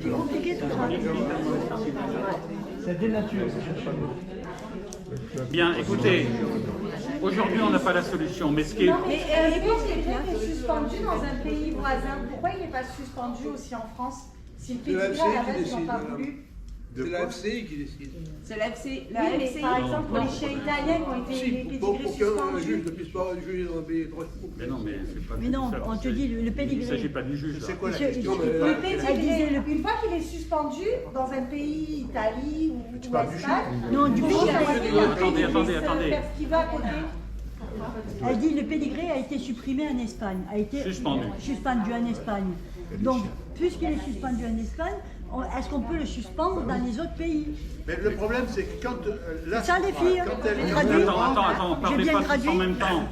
C'est compliqué tout ça. C'est dénaturé. Bien, écoutez, aujourd'hui on n'a pas la solution, mais ce qui est... Non, mais quand quelqu'un est suspendu dans un pays voisin, pourquoi il n'est pas suspendu aussi en France? Si le C'est la pédigré FCI à la qui base, ils décide, n'ont pas madame. voulu. C'est la FCI qui décide. C'est la FCI. Oui, mais par exemple, pour les chiens italiens qui ont été Si, les pour pédigrés qu'un juge suspendus. ne puisse pas juger dans un pays étranger. Mais non, mais c'est pas... Mais non, ça, on te c'est- dit le Il ne pédigré. s'agit pas du juge, là. C'est quoi la Monsieur, question? mais- Le Elle disait pédigré, le- une fois qu'il est suspendu dans un pays, Italie Tu ou parles du Espagne, Non, du pays. Attendez, attendez. faire ce qu'il va à côté. Elle dit le pédigré a été supprimé en Espagne, a été Suspendu. suspendu en Espagne. Donc, puisqu'il est suspendu en Espagne, est-ce qu'on peut le suspendre dans les autres pays? Mais le problème, c'est que quand la C'est ça, les filles, quand j'ai elle traduit. Attends, parlez bien pas tous traduit. en même temps.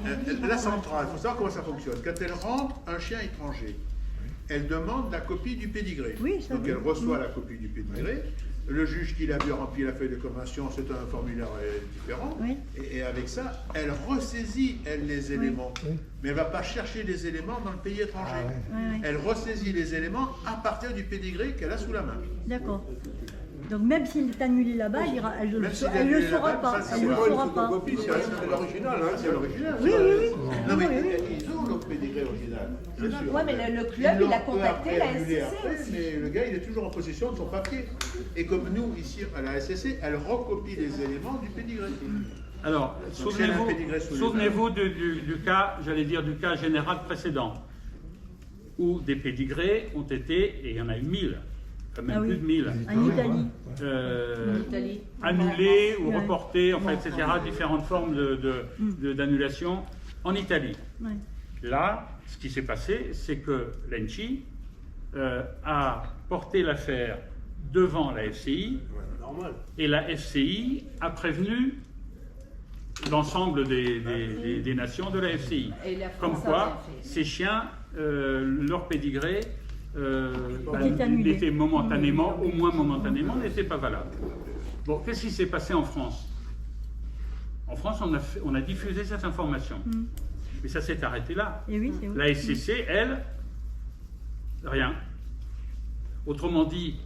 la centrale, il faut savoir comment ça fonctionne. Quand elle rentre un chien étranger, elle demande la copie du pédigré. Oui, ça Donc oui. elle reçoit la copie du pédigré. Le juge qui l'a vu remplir la feuille de convention, c'est un formulaire différent. Oui. Et avec ça, elle ressaisit, elle, les éléments. Mais elle ne va pas chercher les éléments dans le pays étranger. Oui, oui. Elle ressaisit les éléments à partir du pédigré qu'elle a sous la main. D'accord. Donc même s'il est annulé là-bas, elle ne Même s'il est le annulé saura là-bas, pas. ça, Elle c'est ne le pas Une saura pas. photocopie, c'est l'original, hein, C'est l'original. Oui, oui, oui. Non, mais Oui, oui. ils ont le pédigré original. bien sûr. Ouais, mais le club, Ils il a l'ont contacté peu la après annulé SCC après, aussi. mais le gars, il est toujours en possession de son papier. Et comme nous, ici, à la SCC, elle recopie les éléments du pédigré. Alors, Donc, si elle a un pédigré sous les souvenez-vous du cas, j'allais dire, du cas général précédent, où des pédigrés ont été, et il y en a eu 1000, quand même Ah oui. plus de 1000, En Italie. En Italie. annulés ou Ouais. reportés, enfin, etc., différentes formes d'annulation en Italie. Ouais. Là, ce qui s'est passé, c'est que l'ENCI a porté l'affaire devant la FCI, Normal. et la FCI a prévenu l'ensemble des nations de la FCI. Et la Comme France a quoi, rien fait. ces chiens, leur pédigré, Était annulé. n'était momentanément, au moins momentanément, n'était pas valable. Bon, qu'est-ce qui s'est passé en France? En France, on a diffusé cette information. Mais ça s'est arrêté là. Et oui, c'est vrai. La SCC, elle, rien. Autrement dit,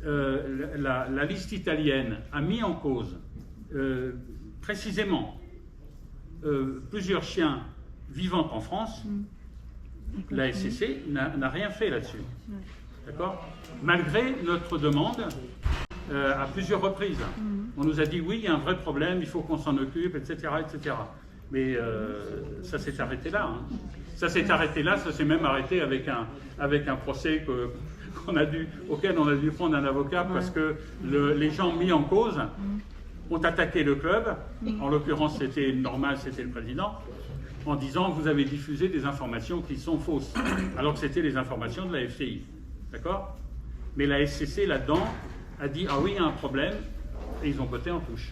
la liste italienne a mis en cause précisément plusieurs chiens vivant en France. La SCC n'a rien fait là-dessus. D'accord? Malgré notre demande à plusieurs reprises. On nous a dit oui, il y a un vrai problème, il faut qu'on s'en occupe, etc., etc. Mais ça s'est arrêté là. Hein. Ça s'est arrêté là, ça s'est même arrêté avec un procès auquel on a dû prendre un avocat parce que les gens mis en cause ont attaqué le club, en l'occurrence c'était normal, c'était le président, en disant vous avez diffusé des informations qui sont fausses, alors que c'était les informations de la FCI. D'accord? Mais la SCC là-dedans a dit ah oui, il y a un problème, et ils ont voté en touche.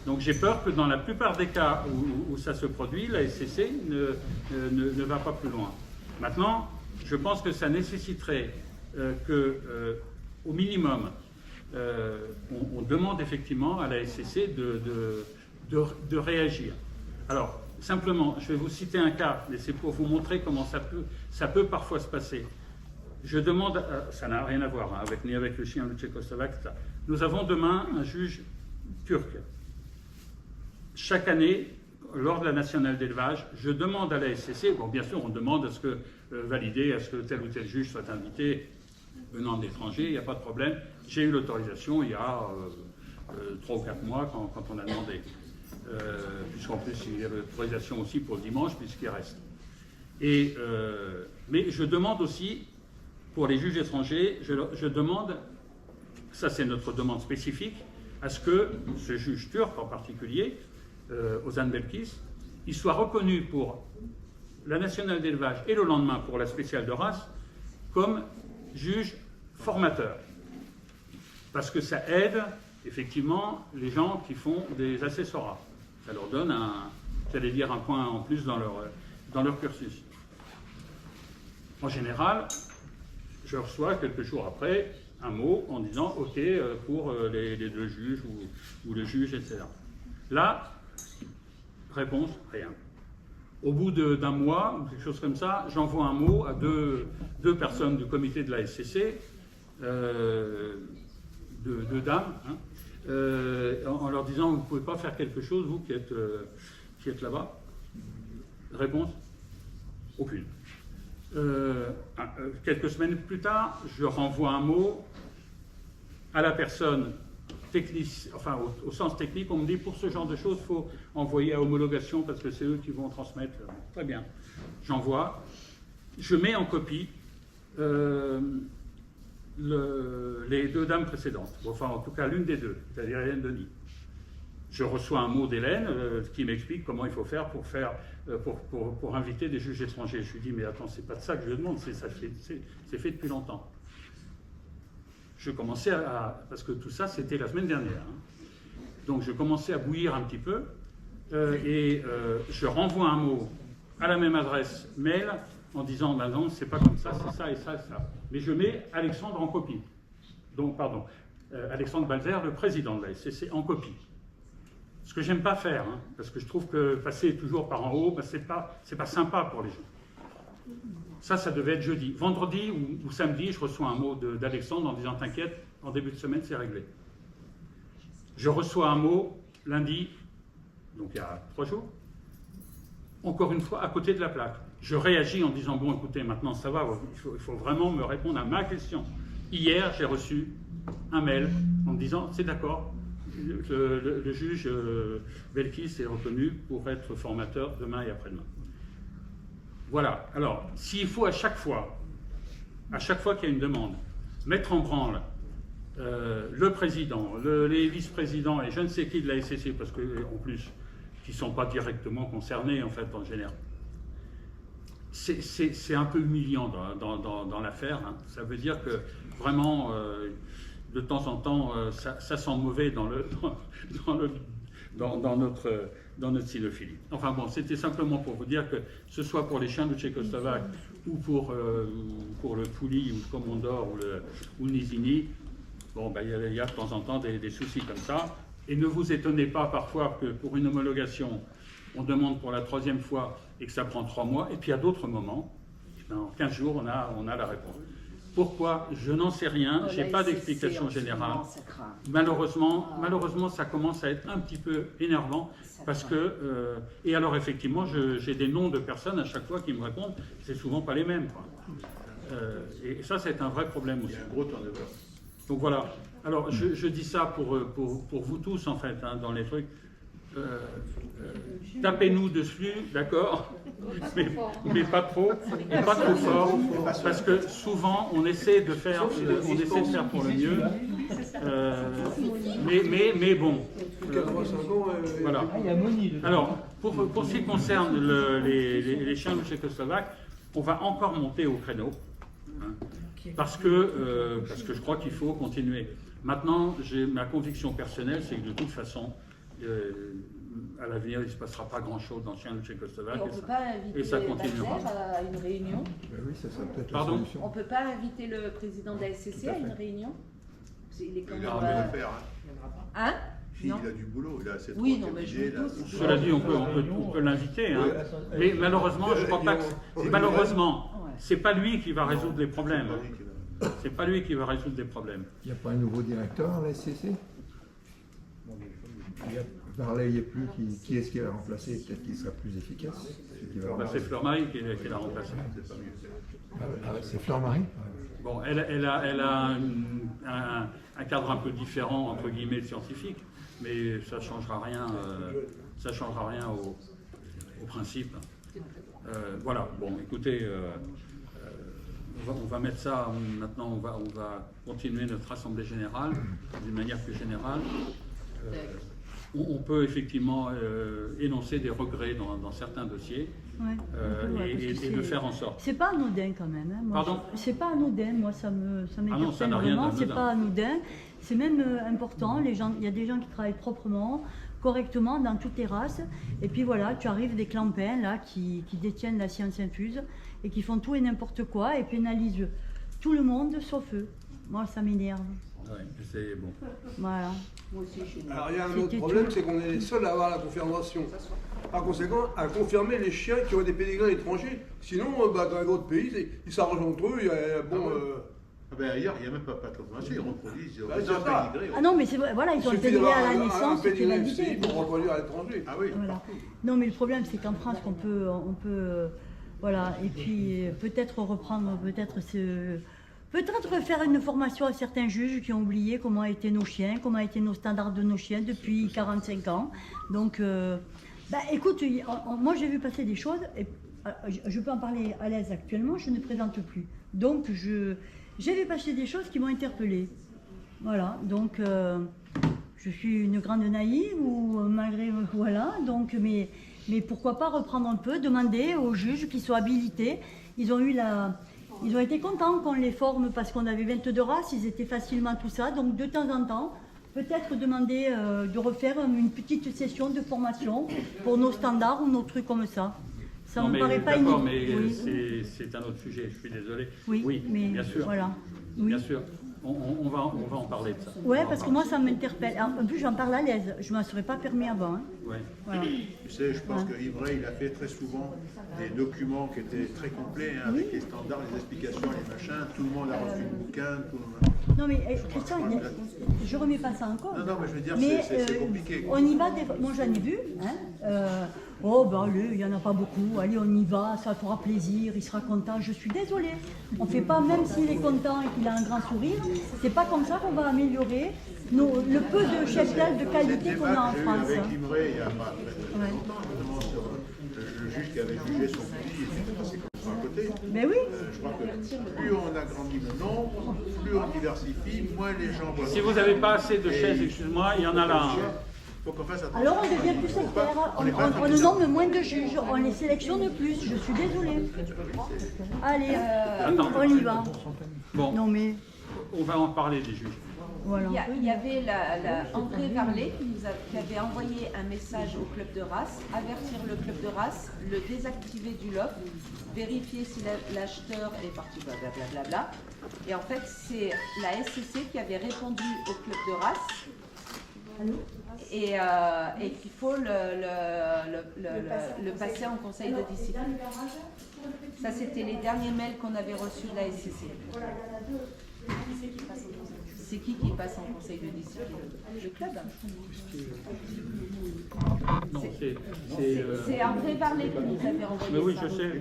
Donc j'ai peur que dans la plupart des cas où ça se produit, la SCC ne va pas plus loin. Maintenant, je pense que ça nécessiterait qu'au minimum, on demande effectivement à la SCC de réagir. Alors, simplement, je vais vous citer un cas, mais c'est pour vous montrer comment ça peut parfois se passer. Je demande, ça n'a rien à voir ni avec le chien, le tchécoslovaque, ça. Nous avons demain un juge turc. Chaque année, lors de la nationale d'élevage, je demande à la SCC, bon bien sûr on demande à ce que, valider, à ce que tel ou tel juge soit invité venant de l'étranger, il n'y a pas de problème. J'ai eu l'autorisation il y a 3 ou 4 mois quand on a demandé. Puisqu'en plus il y a l'autorisation aussi pour le dimanche puisqu'il reste. Mais je demande aussi, pour les juges étrangers, je demande, ça c'est notre demande spécifique, à ce que ce juge turc en particulier, Ozan Belkis, il soit reconnu pour la nationale d'élevage et le lendemain pour la spéciale de race comme juge formateur. Parce que ça aide effectivement les gens qui font des accessorats. Ça leur donne j'allais dire, un point en plus dans leur cursus. En général, je reçois quelques jours après un mot en disant « OK pour les 2 juges ou le juge, etc. » Là, réponse, rien. Au bout d'un mois, ou quelque chose comme ça, j'envoie un mot à deux personnes du comité de la SCC, deux dames, hein, en leur disant « Vous ne pouvez pas faire quelque chose, vous qui êtes là-bas ?» Réponse, aucune. Quelques semaines plus tard, je renvoie un mot à la personne technique, enfin au sens technique, on me dit pour ce genre de choses, il faut envoyer à homologation parce que c'est eux qui vont transmettre. Très bien. J'envoie. Je mets en copie les 2 dames précédentes, enfin en tout cas l'une des 2, c'est-à-dire Hélène Denis. Je reçoit un mot d'Hélène qui m'explique comment il faut faire pour inviter des juges étrangers. Je lui dis, mais attends, c'est pas de ça que je demande, c'est fait depuis longtemps. Je commençais parce que tout ça, c'était la semaine dernière. Hein. Donc je commençais à bouillir un petit peu et je renvoie un mot à la même adresse mail en disant, ben non, c'est pas comme ça, c'est ça et ça et ça. Mais je mets Alexandre en copie. Donc, pardon, Alexandre Balzer, le président de la SCC, en copie. Ce que j'aime pas faire, hein, parce que je trouve que passer toujours par en haut, ben, c'est pas sympa pour les gens. Ça devait être jeudi. Vendredi ou samedi, je reçois un mot d'Alexandre en disant « T'inquiète, en début de semaine, c'est réglé ». Je reçois un mot lundi, donc il y a 3 jours, encore une fois à côté de la plaque. Je réagis en disant « Bon, écoutez, maintenant ça va, il faut vraiment me répondre à ma question ». Hier, j'ai reçu un mail en me disant « C'est d'accord, le juge Belkis est reconnu pour être formateur demain et après-demain ». Voilà. Alors, s'il faut à chaque fois qu'il y a une demande, mettre en branle le président, les vice-présidents et je ne sais qui de la SCC, parce qu'en plus, qui ne sont pas directement concernés, en fait, en général, c'est un peu humiliant dans l'affaire. Hein. Ça veut dire que, vraiment, de temps en temps, ça sent mauvais dans notre cynophilie. Enfin bon, c'était simplement pour vous dire que ce soit pour les chiens de Tchécoslovaque ou pour le Pouli ou le Commandor ou le Nizhiny, bon, ben, il y a de temps en temps des soucis comme ça. Et ne vous étonnez pas parfois que pour une homologation, on demande pour la 3e fois et que ça prend 3 mois. Et puis à d'autres moments, en 15 jours, on a la réponse. Pourquoi? Je n'en sais rien, je n'ai pas d'explication générale. Malheureusement, ça commence à être un petit peu énervant parce que, et alors effectivement, j'ai des noms de personnes à chaque fois qui me répondent, c'est souvent pas les mêmes. Quoi. Et ça, c'est un vrai problème aussi. Il y a un gros turnover. Donc voilà, alors je dis ça pour vous tous en fait, hein, dans les trucs. Tapez-nous dessus, d'accord, mais pas trop, et pas trop fort, parce que souvent on essaie de faire pour le mieux, mais bon. Voilà. Alors, pour ce qui concerne les chiens de Tchécoslovaque, on va encore monter au créneau, hein, parce que je crois qu'il faut continuer. Maintenant, ma conviction personnelle, c'est que de toute façon, à l'avenir, il ne se passera pas grand-chose dans le chien de Tchécoslovaque. On ne peut pas inviter Balzer à une réunion. Oui, ça serait peut-être la Pardon. solution. On ne peut pas inviter le président de la SCC à une réunion. Il est quand Il même... a rien à faire. Hein? Il a du boulot, il a assez Oui, non, mais je me doute. Cela dit, on peut l'inviter, hein. Mais malheureusement, je ne crois pas que... Malheureusement, c'est pas lui qui va résoudre les problèmes. C'est pas lui qui va résoudre les problèmes. Il n'y a pas un nouveau directeur à la SCC? Barlet n'y est plus, qui est-ce qui va remplacer? Peut-être qu'il sera plus efficace. C'est Fleur-Marie qui l'a remplacé. C'est Fleur-Marie? Bon, elle a un cadre un peu différent, entre guillemets, scientifique, mais ça ne changera rien, au principe. Voilà, bon, écoutez, on va mettre ça, maintenant on va continuer notre assemblée générale, d'une manière plus générale. On peut effectivement énoncer des regrets dans certains dossiers et le faire en sorte. C'est pas anodin quand même. Hein. Moi, pardon? C'est pas anodin, moi ça m'énerve ça n'a rien vraiment, c'est d'anodin. pas anodin. C'est même important. Il y a des gens qui travaillent proprement, correctement dans toutes les races. Et puis voilà, tu arrives des clampins là qui détiennent la science infuse et qui font tout et n'importe quoi et pénalisent tout le monde sauf eux. Moi, ça m'énerve. Ouais, c'est bon. Voilà. Alors il y a un autre problème, c'est qu'on est les seuls à avoir la confirmation. Par conséquent, à confirmer les chiens qui ont des pédigrés étrangers. Sinon, dans les autres pays, ils s'arrangent entre eux. Ailleurs, il n'y a même pas de confirmation, ils reproduisent. Ah non, mais c'est vrai, voilà, ils ont le pédigré à la naissance, c'est validé. Pour reproduire à l'étranger. Ah oui. Voilà. Non, mais le problème, c'est qu'en France, on peut voilà, et puis peut-être reprendre, peut-être faire une formation à certains juges qui ont oublié comment étaient nos chiens, comment étaient nos standards de nos chiens depuis 45 ans. Donc, écoute, moi j'ai vu passer des choses, et je peux en parler à l'aise actuellement, je ne présente plus. Donc, j'ai vu passer des choses qui m'ont interpellée. Voilà, donc je suis une grande naïve, ou malgré, voilà, donc, mais pourquoi pas reprendre un peu, demander aux juges qui sont habilités, ils ont été contents qu'on les forme parce qu'on avait 22 races, ils étaient facilement tout ça, donc de temps en temps, peut-être demander de refaire une petite session de formation pour nos standards ou nos trucs comme ça. Ça ne me paraît pas d'accord, inutile. mais Oui. c'est un autre sujet, je suis désolé. Oui, mais bien sûr. voilà. Oui. Bien sûr. On va en parler de ça. Ouais, parce que moi ça m'interpelle. En plus, j'en parle à l'aise. Je ne m'en serais pas permis avant. Hein. Ouais. Voilà. Tu sais, je pense que Yves Ray, il a fait très souvent des documents qui étaient très complets, avec les standards, les explications, les machins. Tout le monde a reçu le bouquin. Tout le monde... Non, mais Christian, je ne remets pas ça en cause. Non, mais je veux dire, c'est compliqué. On y va, moi j'en ai vu. Hein, allez, il n'y en a pas beaucoup. Allez, on y va, ça fera plaisir, il sera content. Je suis désolée. On ne fait pas, même s'il est content et qu'il a un grand sourire, c'est pas comme ça qu'on va améliorer le peu de cheptel de qualité qu'on a en France. Avec Yves Ray, il y a pas longtemps, justement, sur le juge qui avait jugé son fusil, et c'était passé comme ça à côté. Mais oui. Je crois que plus on agrandit le nombre, plus on diversifie, moins les gens voient. Si vous n'avez pas assez de chaises, excuse-moi, il y en a là. Faut qu'on fasse attention. Alors on devient plus sectaire, on nomme moins de juges, on les sélectionne plus, je suis désolée. Allez, on y va. Bon, non, mais... on va en parler des juges. Voilà. Il y avait André Varlet qui avait envoyé un message au club de race, avertir le club de race, le désactiver du lot, vérifier si l'acheteur est parti, blablabla. Et en fait, c'est la SCC qui avait répondu au club de race. Et qu'il faut le passer en conseil de discipline. Ça, c'était les derniers mails qu'on avait reçus de la SCC. C'est qui passe en conseil de discipline? Le club. Non, c'est André Varlet qui nous avait envoyé ça. Mais oui, je sais.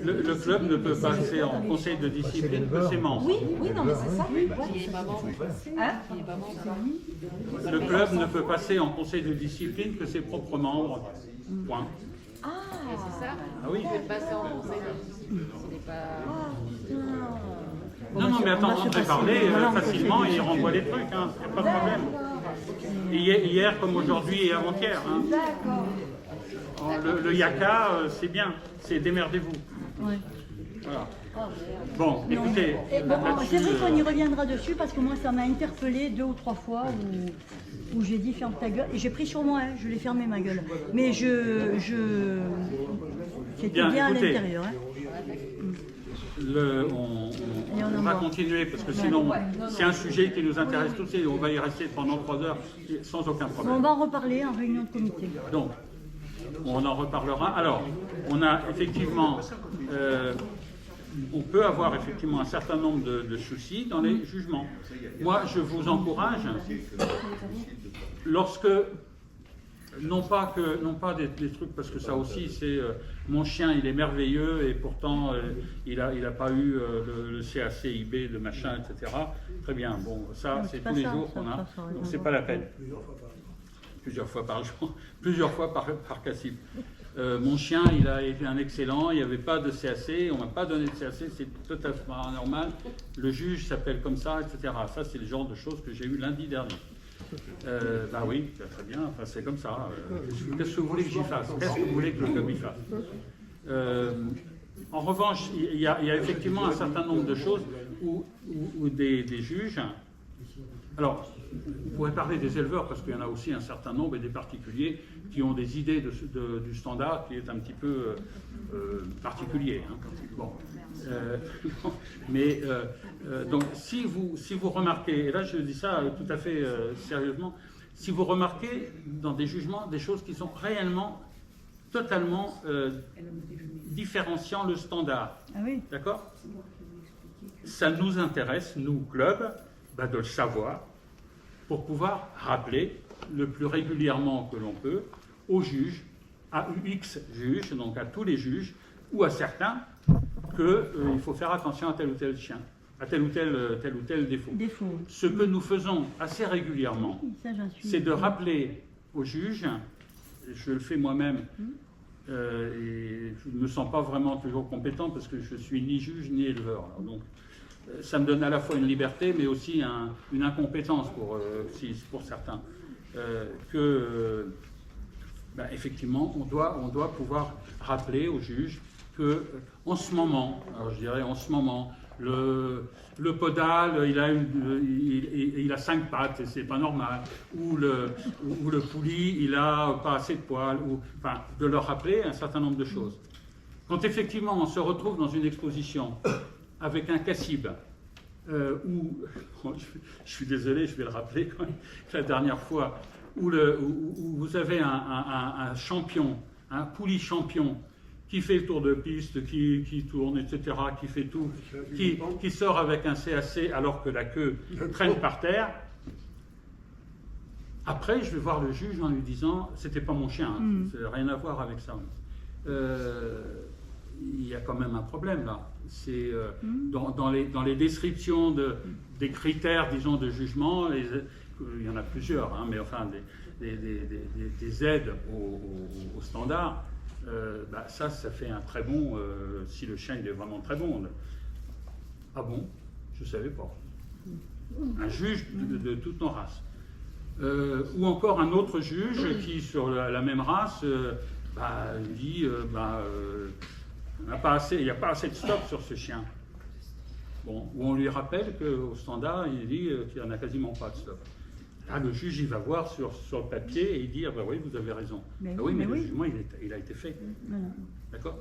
Le club ne peut passer en conseil de discipline que ses membres. Oui, non, mais c'est ça. Le club ne peut passer en conseil de discipline que ses propres membres. Point. Ah, c'est ça. Ah oui. Je vais passer en conseil de discipline. Ce n'est pas... Non, mais attends, on peut parler facilement et il renvoie les trucs, il n'y a pas de problème. Hier comme aujourd'hui et avant-hier. Hein. Le yaka, c'est bien, c'est démerdez-vous. Ouais. Voilà. Bon, écoutez. C'est vrai qu'on y reviendra dessus parce que moi ça m'a interpellé 2 ou 3 fois où j'ai dit ferme ta gueule. Et j'ai pris sur moi, hein, je l'ai fermé ma gueule. Mais c'était bien à l'intérieur. Hein. On va continuer parce que sinon c'est un sujet qui nous intéresse tous et on va y rester pendant 3 heures sans aucun problème. On va en reparler en réunion de comité. Donc, on en reparlera. Alors, on a effectivement, on peut avoir effectivement un certain nombre de soucis dans les jugements. Moi, je vous encourage, lorsque, non pas des trucs, parce que ça aussi, c'est mon chien, il est merveilleux et pourtant, il a pas eu le CACIB de machin, etc. Très bien, bon, ça, c'est tous les jours qu'on a, donc c'est pas la peine. Plusieurs fois par jour, plusieurs fois par cassib. Mon chien, il a été un excellent, il n'y avait pas de CAC, on ne m'a pas donné de CAC, c'est tout à fait normal. Le juge s'appelle comme ça, etc. Ça, c'est le genre de choses que j'ai eu lundi dernier. Bah oui, très bien, enfin, c'est comme ça. Qu'est-ce que vous voulez que j'y fasse? Qu'est-ce que vous voulez que le club y fasse? En revanche, il y a effectivement un certain nombre de choses où des juges... Alors, vous pourrez parler des éleveurs, parce qu'il y en a aussi un certain nombre, et des particuliers qui ont des idées du standard qui est un petit peu particulier. Hein. Bon. Mais donc, si vous remarquez, et là je dis ça tout à fait sérieusement, si vous remarquez dans des jugements des choses qui sont réellement, totalement différenciant le standard, d'accord? Ça nous intéresse, nous, club, de le savoir, pour pouvoir rappeler le plus régulièrement que l'on peut aux juges, à X juges, donc à tous les juges, ou à certains, qu'il faut faire attention à tel ou tel chien, à tel ou tel défaut. Ce que nous faisons assez régulièrement, c'est de rappeler aux juges, je le fais moi-même, et je ne me sens pas vraiment toujours compétent parce que je suis ni juge ni éleveur. Alors donc, ça me donne à la fois une liberté, mais aussi une incompétence pour certains. Effectivement, on doit pouvoir rappeler aux juges que, en ce moment, alors je dirais en ce moment, le podal, il a 5 pattes et c'est pas normal, ou le poulie, il a pas assez de poils, enfin, de leur rappeler un certain nombre de choses. Quand effectivement on se retrouve dans une exposition avec un cassib, où, je suis désolé, je vais le rappeler quand même, la dernière fois, où vous avez un champion, un poulie champion, qui fait le tour de piste, qui tourne, etc., qui fait tout, qui sort avec un CAC alors que la queue traîne par terre. Après, je vais voir le juge en lui disant, c'était pas mon chien, ça n'a rien à voir avec ça. Il y a quand même un problème là. C'est dans les descriptions des critères, disons, de jugement, il y en a plusieurs, hein, mais enfin des aides au standard. Ça fait un très bon, si le chien il est vraiment très bon. Ah bon? Je ne savais pas. Un juge de toutes nos races. Ou encore un autre juge qui, sur la même race, dit il n'y a pas assez de stop sur ce chien. Bon, ou on lui rappelle qu'au standard, il dit qu'il n'y en a quasiment pas de stop. Là, le juge, il va voir sur le papier et il dit, oui, vous avez raison. Mais le jugement, il a été fait. D'accord?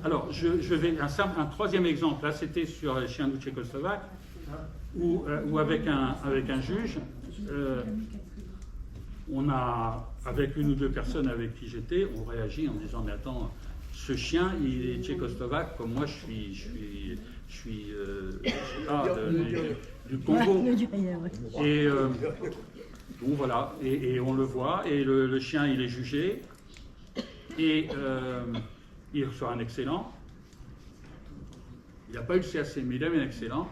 Alors, je vais, un troisième exemple, là, c'était sur les chiens du tchécoslovaque, où avec un juge, on a, avec une ou deux personnes avec qui j'étais, on réagit en disant, mais attends, ce chien, il est tchécoslovaque, comme moi, je suis du Congo. Et bon, voilà, et on le voit, et le chien, il est jugé, et il reçoit un excellent. Il n'a pas eu le CAC, mais il a eu un excellent.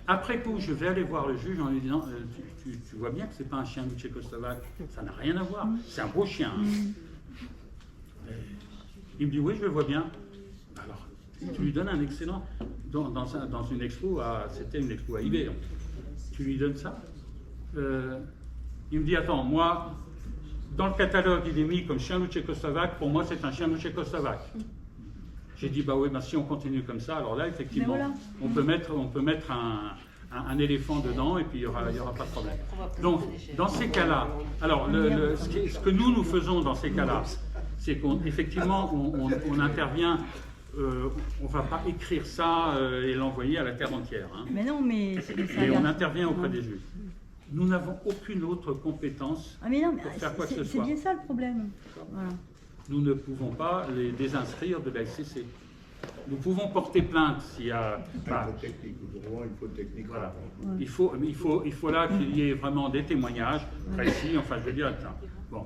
Après coup, je vais aller voir le juge en lui disant, tu vois bien que ce n'est pas un chien du tchécoslovaque, ça n'a rien à voir, c'est un beau chien. Hein. Il me dit, oui, je le vois bien. Alors, tu lui donnes un excellent dans une expo, c'était une expo à eBay. Tu lui donnes ça. Il me dit, attends, moi, dans le catalogue, il est mis comme chien loup tchécoslovaque, pour moi, c'est un chien loup tchécoslovaque. J'ai dit, oui, si on continue comme ça, alors là, effectivement, on peut mettre un éléphant dedans et puis il n'y aura pas de problème. Donc, dans ces cas-là, alors, ce que nous faisons dans ces cas-là, c'est qu'effectivement, on intervient, on ne va pas écrire ça et l'envoyer à la terre entière. Hein. Mais non, mais on intervient auprès des juges. Nous n'avons aucune autre compétence pour faire quoi que ce soit. C'est bien ça le problème. Voilà. Nous ne pouvons pas les désinscrire de la SCC. Nous pouvons porter plainte s'il y a... Voilà. Il faut là qu'il y ait vraiment des témoignages précis, enfin je veux dire, bon.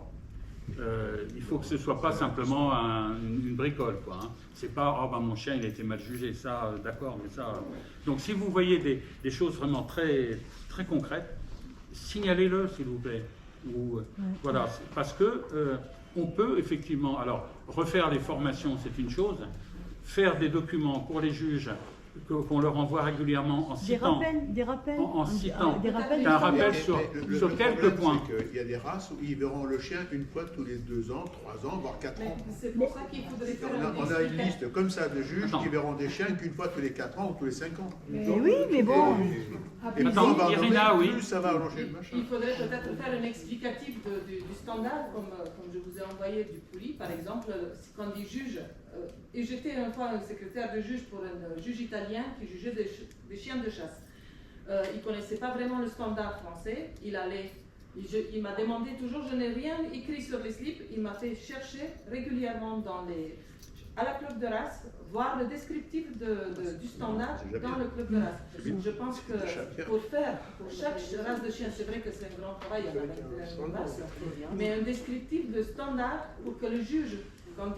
Il faut que ce ne soit pas simplement une bricole, quoi. Hein. C'est pas, mon chien il a été mal jugé, ça, d'accord, mais ça... Donc si vous voyez des choses vraiment très, très concrètes, signalez-le, s'il vous plaît. Voilà, parce que on peut effectivement, alors, refaire les formations, c'est une chose, faire des documents pour les juges qu'on leur envoie régulièrement en citant. Des rappels. En citant. Des rappels. Un rappel Mais sur le quelques problème, points. c'est qu'il y a des races où ils verront le chien une fois tous les 2 ans, 3 ans, voire 4 ans. C'est pour ça qu'il faudrait faire On a une liste comme ça de juges Attends. qui verront des chiens qu'une fois tous les 4 ans ou tous les 5 ans. Oui, mais bon. Et plus Attends, on va en Irina, nommer, oui. plus ça va allonger le machin. Il faudrait peut-être faire un explicatif du standard, comme je vous ai envoyé du poulie, par exemple, quand il juge. Et j'étais une fois un secrétaire de juge pour un juge italien qui jugeait des chiens de chasse. Il ne connaissait pas vraiment le standard français. Il m'a demandé toujours, je n'ai rien écrit sur les slips. Il m'a fait chercher régulièrement à la club de race, voir le descriptif du standard dans le club de race. Je pense que pour chaque race de chien, c'est vrai que c'est un grand travail avec une race, mais un descriptif de standard pour que le juge, quand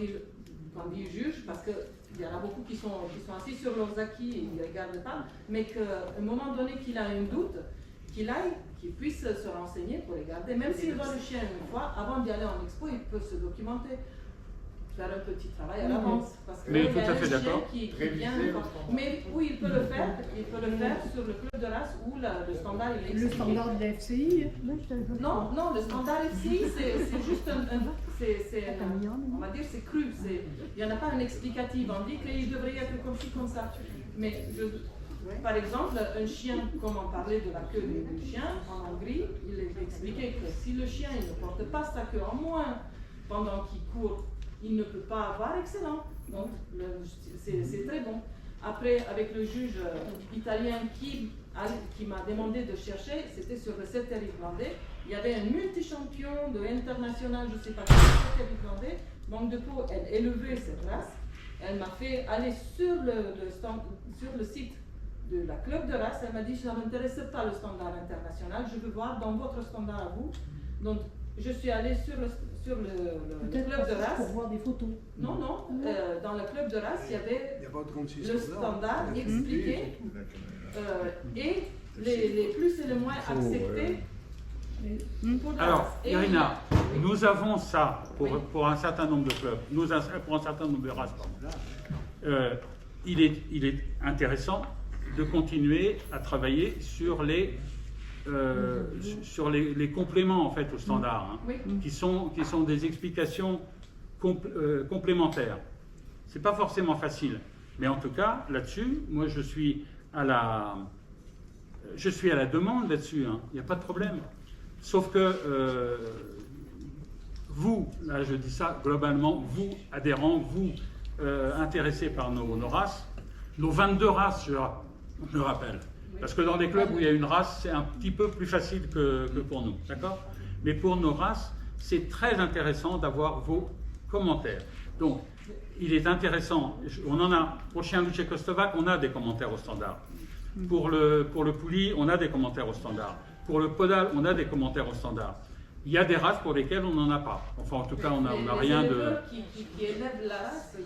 il juge, parce qu'il y en a beaucoup qui sont assis sur leurs acquis et ils ne regardent pas, mais qu'à un moment donné qu'il a un doute, qu'il puisse se renseigner pour regarder, même s'il voit le chien une fois, avant d'y aller en expo, il peut se documenter. Faire un petit travail à l'avance. Parce que Mais là, il y a tout à fait un chien d'accord. qui vient. Mais où il peut le faire sur le club de race où le standard il est Le expliqué. standard de la FCI. Non, le standard FCI, c'est juste on va dire, c'est cru. Il n'y en a pas un explicatif. On dit qu'il devrait être comme ci, comme ça. Mais par exemple, un chien, comme on parlait de la queue du chien, en Hongrie, il est expliqué que si le chien il ne porte pas sa queue en moins pendant qu'il court, il ne peut pas avoir excellent. Donc, c'est très bon. Après, avec le juge italien qui m'a demandé de chercher, c'était sur le setter irlandais. Il y avait un multi-champion de international, je ne sais pas quel setter irlandais. Manque de peau, elle élevait cette race. Elle m'a fait aller sur le site de la club de race. Elle m'a dit, ça ne m'intéresse pas le standard international, je veux voir dans votre standard à vous. Donc, je suis allée sur le club de race. Pour voir des photos. Non, dans le club de race, il y avait le standard expliqué et les plus et les moins acceptés. Pour la Alors, race. Et Irina, nous avons ça pour un certain nombre de clubs, pour un certain nombre de races. Il est intéressant de continuer à travailler sur les compléments en fait au standard, qui sont des explications complémentaires. C'est pas forcément facile, mais en tout cas là-dessus, moi je suis à la demande là-dessus. Il n'y a pas de problème. Sauf que vous, là je dis ça globalement, vous adhérents, vous intéressés par nos races, nos 22 races, je le rappelle. Parce que dans des clubs où il y a une race, c'est un petit peu plus facile que pour nous, d'accord? Mais pour nos races, c'est très intéressant d'avoir vos commentaires. Donc, il est intéressant, on en a, pour le chien du tchécoslovaque, on a des commentaires au standard. Pour le poulie, on a des commentaires au standard. Pour le podal, on a des commentaires au standard. Il y a des races pour lesquelles on n'en a pas. Enfin, en tout cas, on n'a rien de... Les éleveurs qui élèvent la race,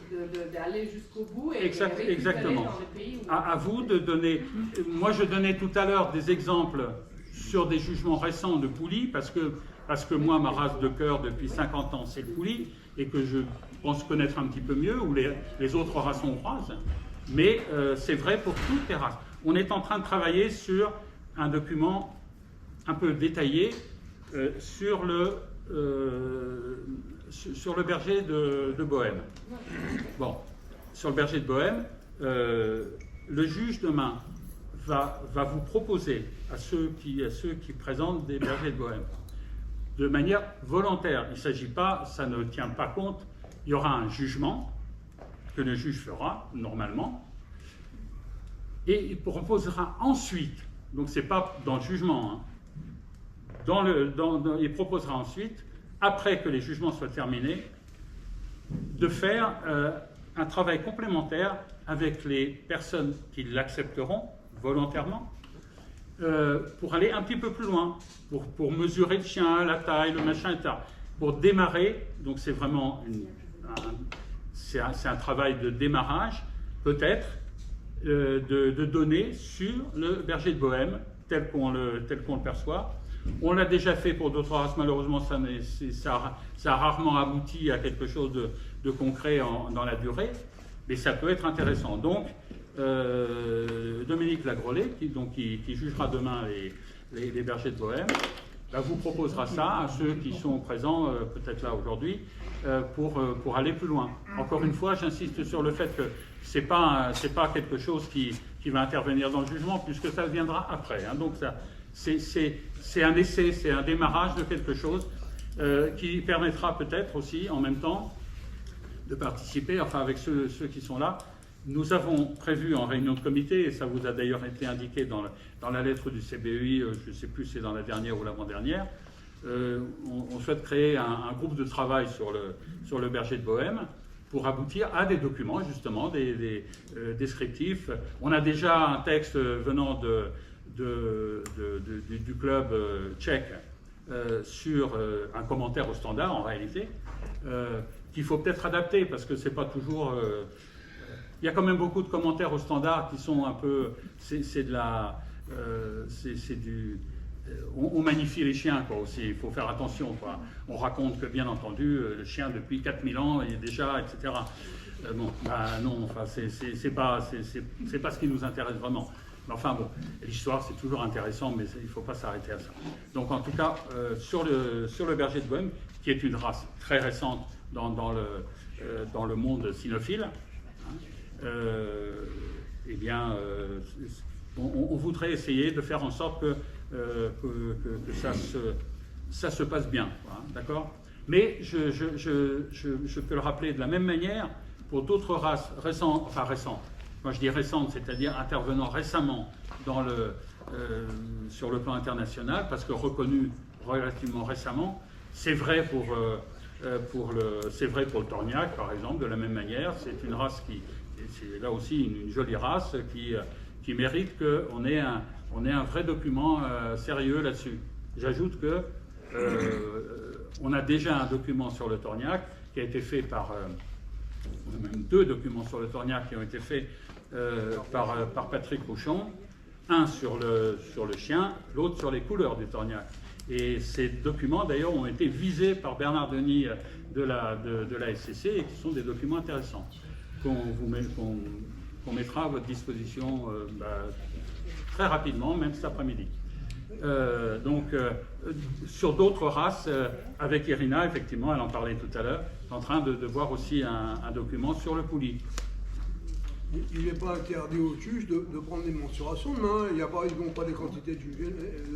d'aller jusqu'au bout et Exactement. dans les pays où... À vous de donner... Moi, je donnais tout à l'heure des exemples sur des jugements récents de poulies, parce que moi, ma race de cœur depuis 50 ans, c'est le poulie, et que je pense connaître un petit peu mieux, ou les autres races hongroises. Mais c'est vrai pour toutes les races. On est en train de travailler sur un document un peu détaillé sur le berger de Bohême. Bon, sur le berger de Bohême, le juge demain va vous proposer à ceux qui présentent des bergers de Bohême, de manière volontaire. Il ne s'agit pas, ça ne tient pas compte, il y aura un jugement que le juge fera normalement, et il proposera ensuite, donc c'est pas dans le jugement, il proposera ensuite, après que les jugements soient terminés, de faire un travail complémentaire avec les personnes qui l'accepteront volontairement, pour aller un petit peu plus loin, pour mesurer le chien, la taille, le machin, etc. Pour démarrer, donc c'est vraiment c'est un travail de démarrage, peut-être, de données sur le berger de Bohême, tel qu'on le perçoit. On l'a déjà fait pour d'autres races, malheureusement ça a rarement abouti à quelque chose de concret dans la durée, mais ça peut être intéressant. Donc, Dominique Lagrolet, qui jugera demain les bergers de Bohème, vous proposera ça à ceux qui sont présents, peut-être là aujourd'hui, pour aller plus loin. Encore une fois, j'insiste sur le fait que c'est pas quelque chose qui va intervenir dans le jugement, puisque ça viendra après. Hein. Donc c'est un essai, c'est un démarrage de quelque chose qui permettra peut-être aussi, en même temps, de participer, enfin avec ceux qui sont là. Nous avons prévu en réunion de comité, et ça vous a d'ailleurs été indiqué dans la lettre du CBEI, je ne sais plus si c'est dans la dernière ou l'avant-dernière, on souhaite créer un groupe de travail sur le berger de Bohème pour aboutir à des documents, justement, des descriptifs. On a déjà un texte venant du club tchèque sur un commentaire au standard, en réalité, qu'il faut peut-être adapter, parce que c'est pas toujours... il y a quand même beaucoup de commentaires au standard qui sont un peu... on magnifie les chiens, quoi, aussi, il faut faire attention, quoi. On raconte que, bien entendu, le chien, depuis 4000 ans, il est déjà, etc. Non, enfin, c'est pas ce qui nous intéresse vraiment. Mais enfin, bon, l'histoire, c'est toujours intéressant, mais il ne faut pas s'arrêter à ça. Donc, en tout cas, sur le berger de Bohème, qui est une race très récente dans le monde cynophile, eh bien, on voudrait essayer de faire en sorte que ça se passe bien, hein, d'accord? Mais je peux le rappeler de la même manière pour d'autres races récentes, quand je dis récentes, c'est-à-dire intervenant récemment sur le plan international, parce que reconnu relativement récemment. C'est vrai pour le Torniac, par exemple, de la même manière. C'est une race c'est là aussi une jolie race qui mérite qu'on ait un vrai document sérieux là-dessus. J'ajoute que on a déjà un document sur le Torniac qui a été fait on a même 2 documents sur le Torniac qui ont été faits par Patrick Rouchon, un sur le chien, l'autre sur les couleurs du Torniac. Et ces documents, d'ailleurs, ont été visés par Bernard Denis de la SCC et qui sont des documents intéressants qu'on mettra à votre disposition très rapidement, même cet après-midi. Sur d'autres races, avec Irina, effectivement, elle en parlait tout à l'heure, en train de voir aussi un document sur le poulie. Il n'est pas interdit au juge de prendre des mensurations demain. Il n'y a pas des quantités de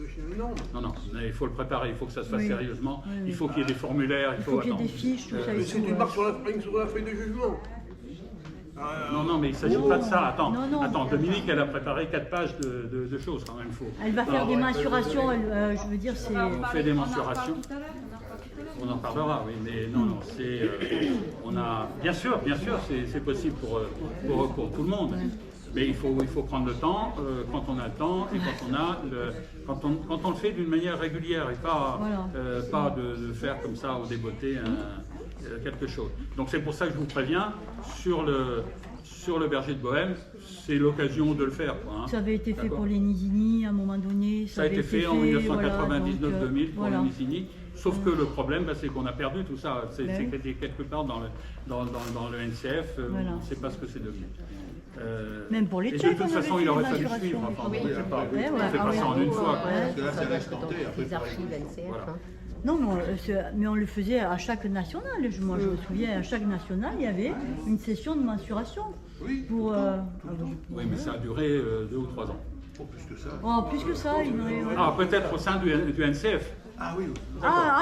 chiens énormes. Non, il faut le préparer, il faut que ça se fasse sérieusement, il faut qu'il y ait des formulaires, il faut qu'il y ait des fiches, tout ça. Mais c'est une marque sur la feuille de jugement. Non, mais il ne s'agit pas de ça. Attends, Dominique, elle a préparé 4 pages de choses quand même. Elle va faire des mensurations, je veux dire, c'est... On fait des mensurations. On en parlera, oui, mais non, on a... Bien sûr, c'est possible pour tout le monde. Mais il faut prendre le temps, quand on a le temps, et quand on le fait d'une manière régulière, et pas de faire comme ça au débeauté quelque chose. Donc c'est pour ça que je vous préviens, sur le berger de Bohème, c'est l'occasion de le faire, quoi, hein. Ça avait été fait pour les Nizini à un moment donné. Ça a été fait en 1999-2000 pour les Nizini. Sauf que le problème, c'est qu'on a perdu tout ça. C'est quelque part dans le NCF, on ne sait pas ce que c'est devenu. Même pour les Tchèques, de toute façon, il aurait fallu suivre. Enfin, on ne fait pas ça en une fois. Parce que là, c'est resté les archives NCF. Non, mais on le faisait à chaque national. Moi, je me souviens, à chaque national, il y avait une session de mensuration. Oui, pour, oui, mais ça a duré 2 ou 3 ans. Oh, plus que ça. Oh, plus que ça. Peut-être au sein du NCF. Ah oui.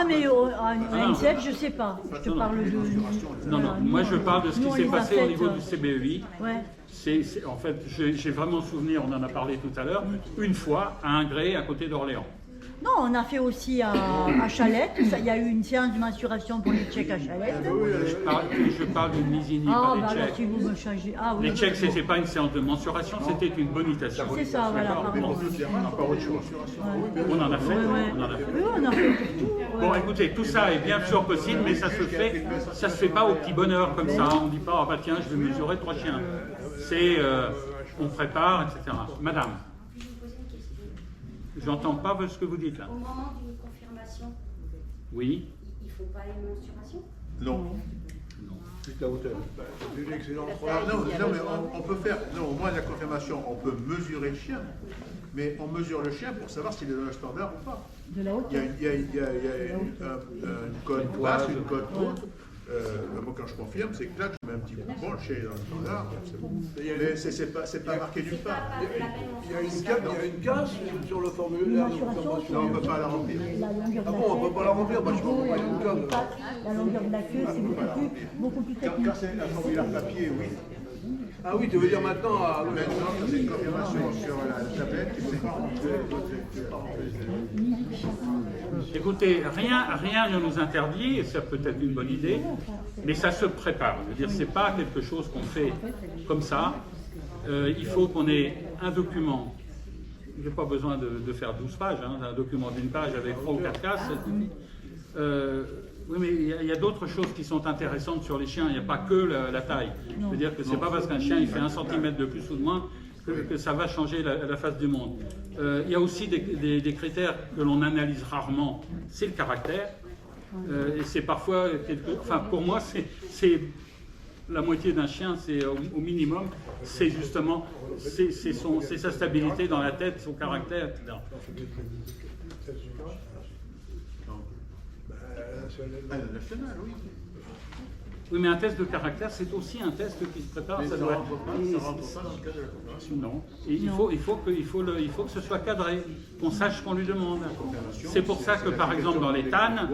Mais au NCF, je ne sais pas. Je te parle de... Non, moi je parle de ce qui s'est passé au niveau du CBEI. Ouais. En fait, j'ai vraiment souvenir, on en a parlé tout à l'heure, une fois à Ingré, à côté d'Orléans. Non, on a fait aussi à Chalette. Il y a eu une séance de mensuration pour les Tchèques à Chalette. Je parle d'une Nizini, pas des Tchèques. Si vous me changez. Les Tchèques, ce n'était pas une séance de mensuration, c'était une bonitation. C'est ça, voilà. Encore autre chose. On en a fait. Oui, on a fait tout. Bon, écoutez, tout ça est bien sûr possible, mais ça se fait pas au petit bonheur comme ça. On ne dit pas, tiens, je vais mesurer 3 chiens. On prépare, etc. Madame. J'entends pas ce que vous dites là. Au moment d'une confirmation, oui. Il ne faut pas une mensuration? Non. Juste la hauteur. C'est une excellente Non, mais on peut faire, non, au moins la confirmation, on peut mesurer le chien, mais on mesure le chien pour savoir s'il est dans le standard ou pas. De la hauteur. Il y a une cote basse, une cote haute. Moi, quand je confirme, c'est que là, je mets un petit coup de bon, le chien est dans le standard, c'est bon. Mais c'est pas marqué nulle part. Il y a une case sur le formulaire de confirmation. Non, on ne peut pas la remplir. La longueur de Ah bon, on ne peut pas la remplir, bah, je pense qu'il y a une case. la longueur de la queue, c'est beaucoup plus technique. Quand c'est un formulaire papier, oui. Ah oui, tu veux dire maintenant à... Maintenant, quand c'est une confirmation sur la tablette, c'est pas rempli. Écoutez, rien ne nous interdit, et ça peut être une bonne idée, mais ça se prépare. Je veux dire, c'est pas quelque chose qu'on fait comme ça. Il faut qu'on ait un document. Je n'ai pas besoin de faire 12 pages, hein, un document d'une page avec 3 ou 4 cases. Oui, mais il y a d'autres choses qui sont intéressantes sur les chiens. Il n'y a pas que la taille. Je veux dire que c'est pas parce qu'un chien il fait 1 cm de plus ou de moins que ça va changer la face du monde. Il y a aussi des critères que l'on analyse rarement. C'est le caractère. Et c'est parfois, enfin pour moi, c'est la moitié d'un chien, c'est au minimum, c'est justement c'est sa stabilité dans la tête, son caractère, etc. National, oui. Oui, mais un test de caractère, c'est aussi un test qui se prépare. Mais ça ça doit rentre pas dans le cadre de la confirmation. Non. Et il faut que ce soit cadré, qu'on sache ce qu'on lui demande. C'est pour ça que, par exemple, dans les tannes,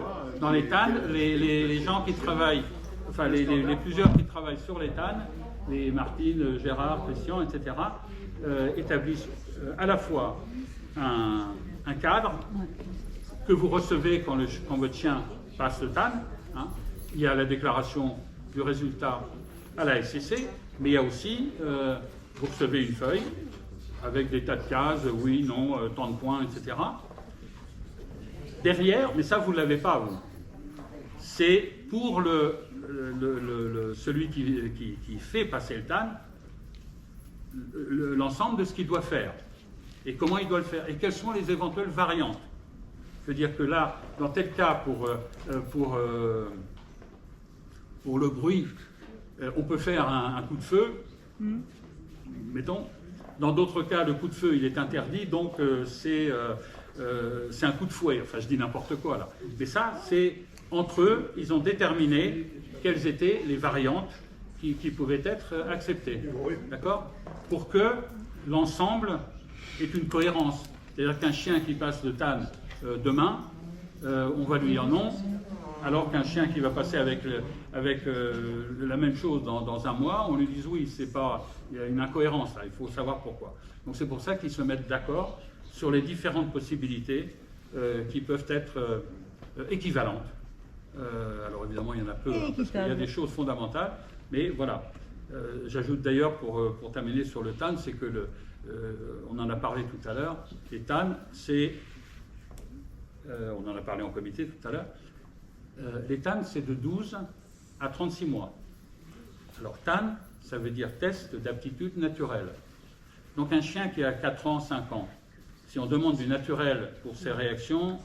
les gens qui travaillent, enfin les plusieurs qui travaillent sur les tannes, les Martine, Gérard, Christian, etc., établissent à la fois un cadre que vous recevez quand votre chien passe le TAN. Hein. Il y a la déclaration du résultat à la SCC, mais il y a aussi, vous recevez une feuille avec des tas de cases, oui, non, tant de points, etc. Derrière, mais ça vous ne l'avez pas, vous, c'est pour celui qui fait passer le TAN, l'ensemble de ce qu'il doit faire, et comment il doit le faire, et quelles sont les éventuelles variantes. Je veux dire que là, dans tel cas, pour le bruit, on peut faire un coup de feu, mettons. Dans d'autres cas, le coup de feu, il est interdit, donc c'est un coup de fouet. Enfin, je dis n'importe quoi, là. Mais ça, c'est entre eux, ils ont déterminé quelles étaient les variantes qui pouvaient être acceptées. D'accord ? Pour que l'ensemble ait une cohérence. C'est-à-dire qu'un chien qui passe le TAN demain, on va lui dire non, alors qu'un chien qui va passer avec la même chose dans un mois, on lui dit oui, il y a une incohérence là, il faut savoir pourquoi. Donc c'est pour ça qu'ils se mettent d'accord sur les différentes possibilités qui peuvent être équivalentes. Alors évidemment, il y en a peu, hein, parce qu'il y a des choses fondamentales, mais voilà. J'ajoute d'ailleurs, pour terminer sur le TAN, c'est que on en a parlé tout à l'heure, les TAN, c'est... on en a parlé en comité tout à l'heure. Les TAN, c'est de 12 à 36 mois. Alors, TAN, ça veut dire test d'aptitude naturelle. Donc, un chien qui a 4 ans, 5 ans, si on demande du naturel pour ses réactions,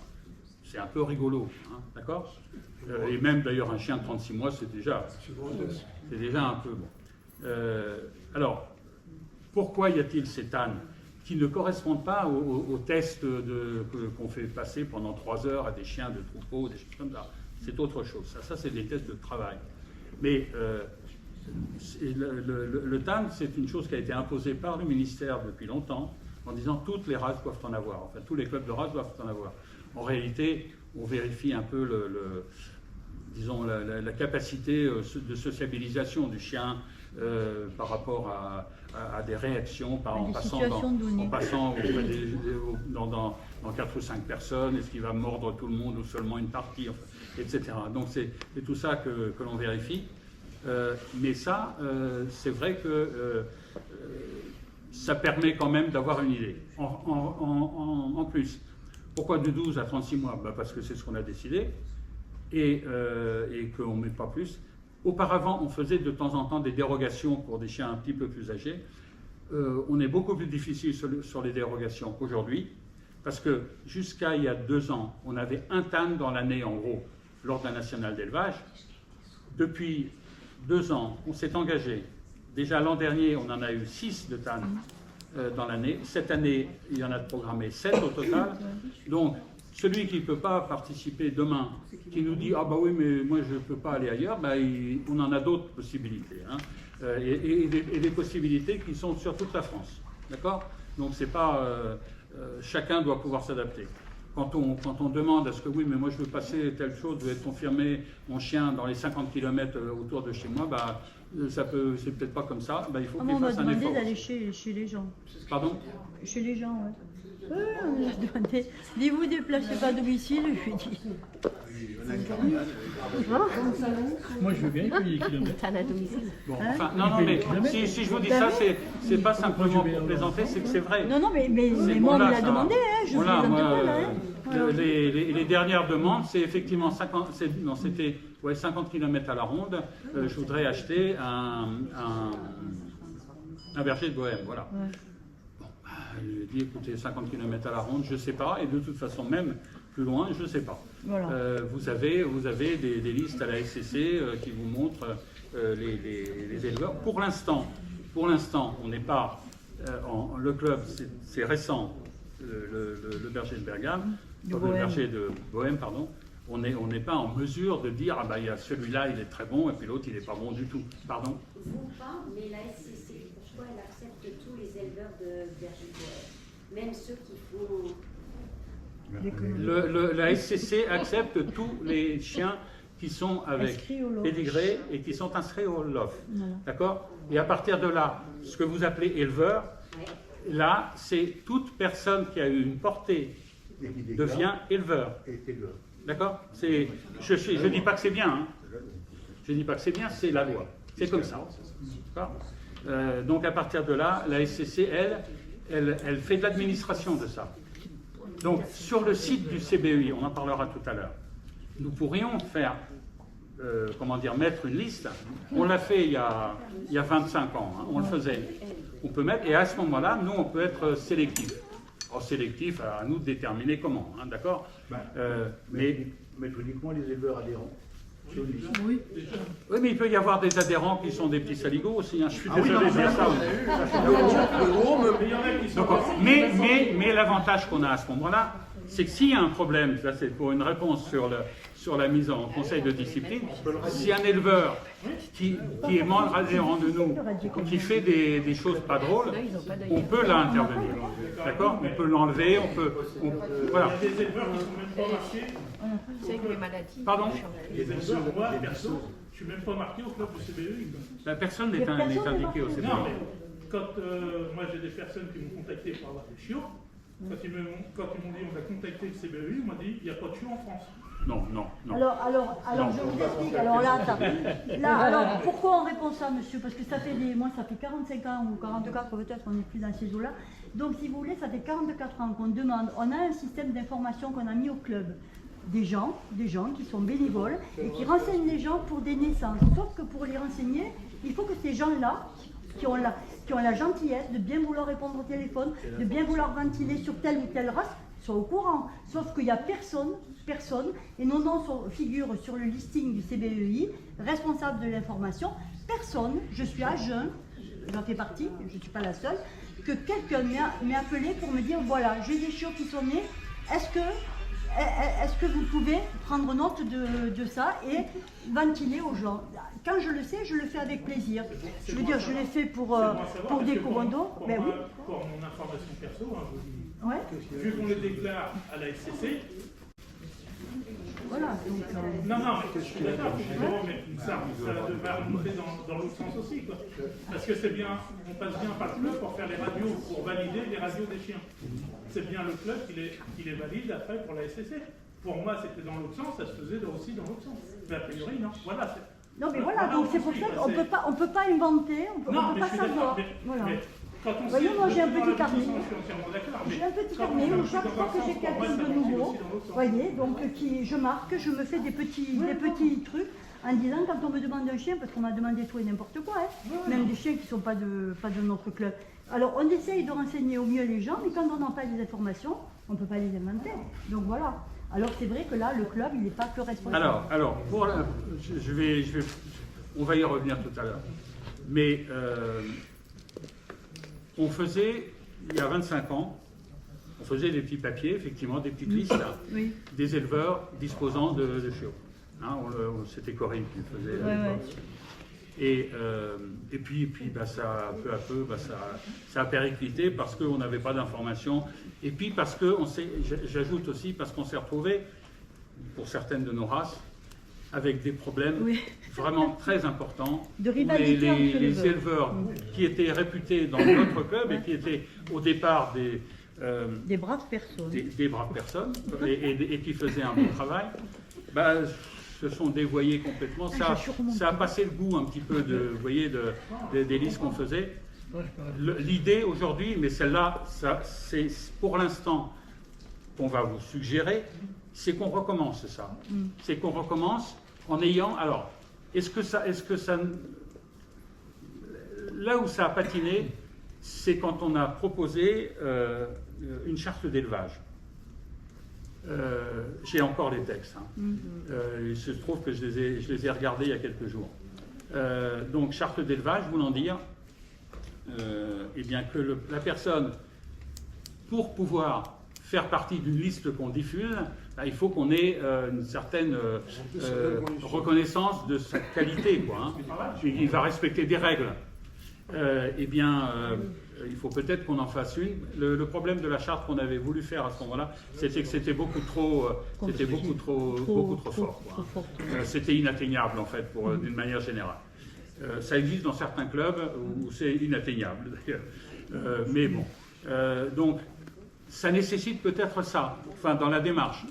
c'est un peu rigolo, hein, d'accord ? Et même d'ailleurs, un chien de 36 mois, c'est déjà un peu bon. Alors, pourquoi y a-t-il ces TAN qui ne correspondent pas aux tests qu'on fait passer pendant 3 heures à des chiens de troupeau, des choses comme ça? C'est autre chose. Ça c'est des tests de travail. Mais le TAN, c'est une chose qui a été imposée par le ministère depuis longtemps, en disant toutes les races doivent en avoir. Enfin, tous les clubs de races doivent en avoir. En réalité, on vérifie un peu disons, la capacité de sociabilisation du chien par rapport à des réactions, en passant dans 4 ou 5 personnes, est-ce qu'il va mordre tout le monde ou seulement une partie, enfin, etc. Donc c'est tout ça que l'on vérifie. Mais ça, c'est vrai que ça permet quand même d'avoir une idée. En plus, pourquoi de 12 à 36 mois? Parce que c'est ce qu'on a décidé et qu'on ne met pas plus. Auparavant, on faisait de temps en temps des dérogations pour des chiens un petit peu plus âgés. On est beaucoup plus difficile sur les dérogations qu'aujourd'hui, parce que jusqu'à il y a 2 ans, on avait un TAN dans l'année en gros, lors d'un national d'élevage. Depuis 2 ans, on s'est engagé. Déjà l'an dernier, on en a eu 6 de TAN dans l'année. Cette année, il y en a programmé 7 au total. Donc, celui qui ne peut pas participer demain, qui nous dit « Ah bah oui, mais moi je ne peux pas aller ailleurs », bah, on en a d'autres possibilités. Hein. Et des possibilités qui sont sur toute la France. D'accord? Donc c'est pas... chacun doit pouvoir s'adapter. Quand on demande à ce que oui, mais moi je veux passer telle chose, je veux être confirmé, mon chien dans les 50 km autour de chez moi, bah, c'est peut-être pas comme ça, bah, il faut qu'il fasse un effort. On m'a demandé d'aller chez les gens. Pardon? Chez les gens, oui. Oui, on m'a demandé, ne vous déplacez pas à domicile, je lui ai dit. Moi je veux bien payer les kilomètres. À domicile. Bon, enfin, non, mais si je vous dis ça, c'est pas simplement pour plaisanter, c'est que c'est vrai. Non, mais moi on me l'a demandé, hein, je vous plaisante pas. Les dernières demandes, c'est effectivement 50 km à la ronde. Je voudrais acheter un berger de Bohème, voilà. Ouais. Bon, je lui ai dit, écoutez, 50 km à la ronde, je ne sais pas, et de toute façon, même plus loin, je ne sais pas. Voilà. Vous avez des listes à la SCC qui vous montrent les éleveurs. Pour l'instant, on n'est pas... le club, c'est récent, le berger de Bergame, le berger de Bohème, pardon. On n'est pas en mesure de dire, ah bah, il y a celui-là, il est très bon, et puis l'autre, il n'est pas bon du tout. Pardon? Vous pas, mais la SCC, pourquoi elle accepte tous les éleveurs de berger de Bohème, même ceux qui font... La SCC accepte tous les chiens qui sont avec pédigré et qui sont inscrits au LOF. D'accord? Et à partir de là, ce que vous appelez éleveur, là, c'est toute personne qui a eu une portée devient éleveur. D'accord? Je ne dis pas que c'est bien. Hein. Je ne dis pas que c'est bien, c'est la loi. C'est comme ça. Donc à partir de là, la SCC, elle fait de l'administration de ça. Donc sur le site du CBEI, on en parlera tout à l'heure, nous pourrions faire, mettre une liste. On l'a fait il y a 25 ans, hein, on le faisait. On peut mettre, et à ce moment-là, nous, on peut être sélectif. Alors, sélectif, à nous de déterminer comment, hein, d'accord? Mais mettre uniquement les éleveurs adhérents. Oui, mais il peut y avoir des adhérents qui sont des petits saligots aussi. Hein. Je suis désolé de dire ça. Mais l'avantage qu'on a à ce moment-là, c'est que s'il y a un problème, ça c'est pour une réponse sur la mise en conseil de discipline, si un éleveur qui est membre adhérent de nous, qui fait des choses pas drôles, on peut là intervenir. D'accord? On peut l'enlever, voilà. Il y a des éleveurs qui sont même pas marqués. C'est que les maladies. Pardon? Les éleveurs, moi, perso, je suis même pas marqué au club du CBEI. Personne n'est indiqué au CBEI. Non, mais quand moi j'ai des personnes qui m'ont contacté pour avoir des chiots, quand ils m'ont dit on va contacter le CBEI, on m'a dit il n'y a pas de chiots en France. Non. Alors je vous explique. Alors là, alors pourquoi on répond ça, monsieur? Parce que ça fait moi, ça fait 45 ans ou 44 peut-être, on n'est plus dans ces eaux-là. Donc si vous voulez, ça fait 44 ans qu'on demande. On a un système d'information qu'on a mis au club. Des gens qui sont bénévoles et qui renseignent les gens pour des naissances. Sauf que pour les renseigner, il faut que ces gens-là, qui ont la gentillesse de bien vouloir répondre au téléphone, de bien vouloir ventiler sur telle ou telle race, soient au courant. Sauf qu'il n'y a personne, et nos noms figurent sur le listing du CBEI, responsable de l'information, personne, je suis à jeun, j'en fais partie, je ne suis pas la seule, que quelqu'un m'ait appelé pour me dire, voilà, j'ai des chiots qui sont nés, est-ce que vous pouvez prendre note de ça et ventiler aux gens? Quand je le sais, je le fais avec plaisir. Je veux dire, je l'ai fait pour des commandos. Pour mon information perso, hein, je vous dis, vu qu'on les déclare à la SCC, voilà. Non, mais je suis d'accord, mais ça devrait remonter dans l'autre sens aussi, quoi. Parce que c'est bien, on passe bien par le club pour faire les radios, pour valider les radios des chiens. C'est bien le club qui les valide après pour la SCC. Pour moi, c'était dans l'autre sens, ça se faisait aussi dans l'autre sens. Mais a priori, non. Voilà. Non, mais voilà, donc c'est pour ça qu'on ne peut pas inventer, on ne peut pas savoir. Voilà. Vous voyez, moi j'ai un petit carnet. J'ai un petit carnet où chaque fois que j'ai quelque chose de nouveau, vous voyez, donc je marque, je me fais des petits trucs en disant quand on me demande un chien, parce qu'on m'a demandé tout et n'importe quoi, hein, même des chiens qui ne sont pas de notre club. Alors on essaye de renseigner au mieux les gens, mais quand on n'a pas les informations, on ne peut pas les inventer. Donc voilà. Alors c'est vrai que là, le club, il n'est pas que responsable. Alors On va y revenir tout à l'heure. Mais on faisait, il y a 25 ans, on faisait des petits papiers, effectivement, des petites listes Oui. des éleveurs disposant de chiots. Hein, c'était Corinne qui le faisait. Et puis ça, peu à peu, ça a périclité parce qu'on n'avait pas d'informations. Et puis parce que, j'ajoute aussi, parce qu'on s'est retrouvé, pour certaines de nos races, avec des problèmes vraiment très importants. De rivalité entre les éleveurs qui étaient réputés dans notre club et qui étaient au départ des braves personnes, et qui faisaient un bon travail, se sont dévoyés complètement. Ça a passé le goût un petit peu des listes qu'on faisait. L'idée aujourd'hui, mais celle-là, c'est pour l'instant qu'on va vous suggérer, c'est qu'on recommence ça. C'est qu'on recommence en ayant... Alors, est-ce que ça... Là où ça a patiné, c'est quand on a proposé une charte d'élevage. J'ai encore les textes. Il se trouve que je les ai regardés il y a quelques jours. Donc, charte d'élevage, voulant dire eh bien, que la personne, pour pouvoir faire partie d'une liste qu'on diffuse, il faut qu'on ait une certaine reconnaissance de sa qualité, quoi, hein. Il va respecter des règles. Eh bien, il faut peut-être qu'on en fasse une. Le problème de la charte qu'on avait voulu faire à ce moment-là, c'était que c'était beaucoup trop fort, quoi, hein. C'était inatteignable, en fait, d'une manière générale. Ça existe dans certains clubs où c'est inatteignable, d'ailleurs. Mais bon. Donc, ça nécessite peut-être ça, enfin, dans la démarche.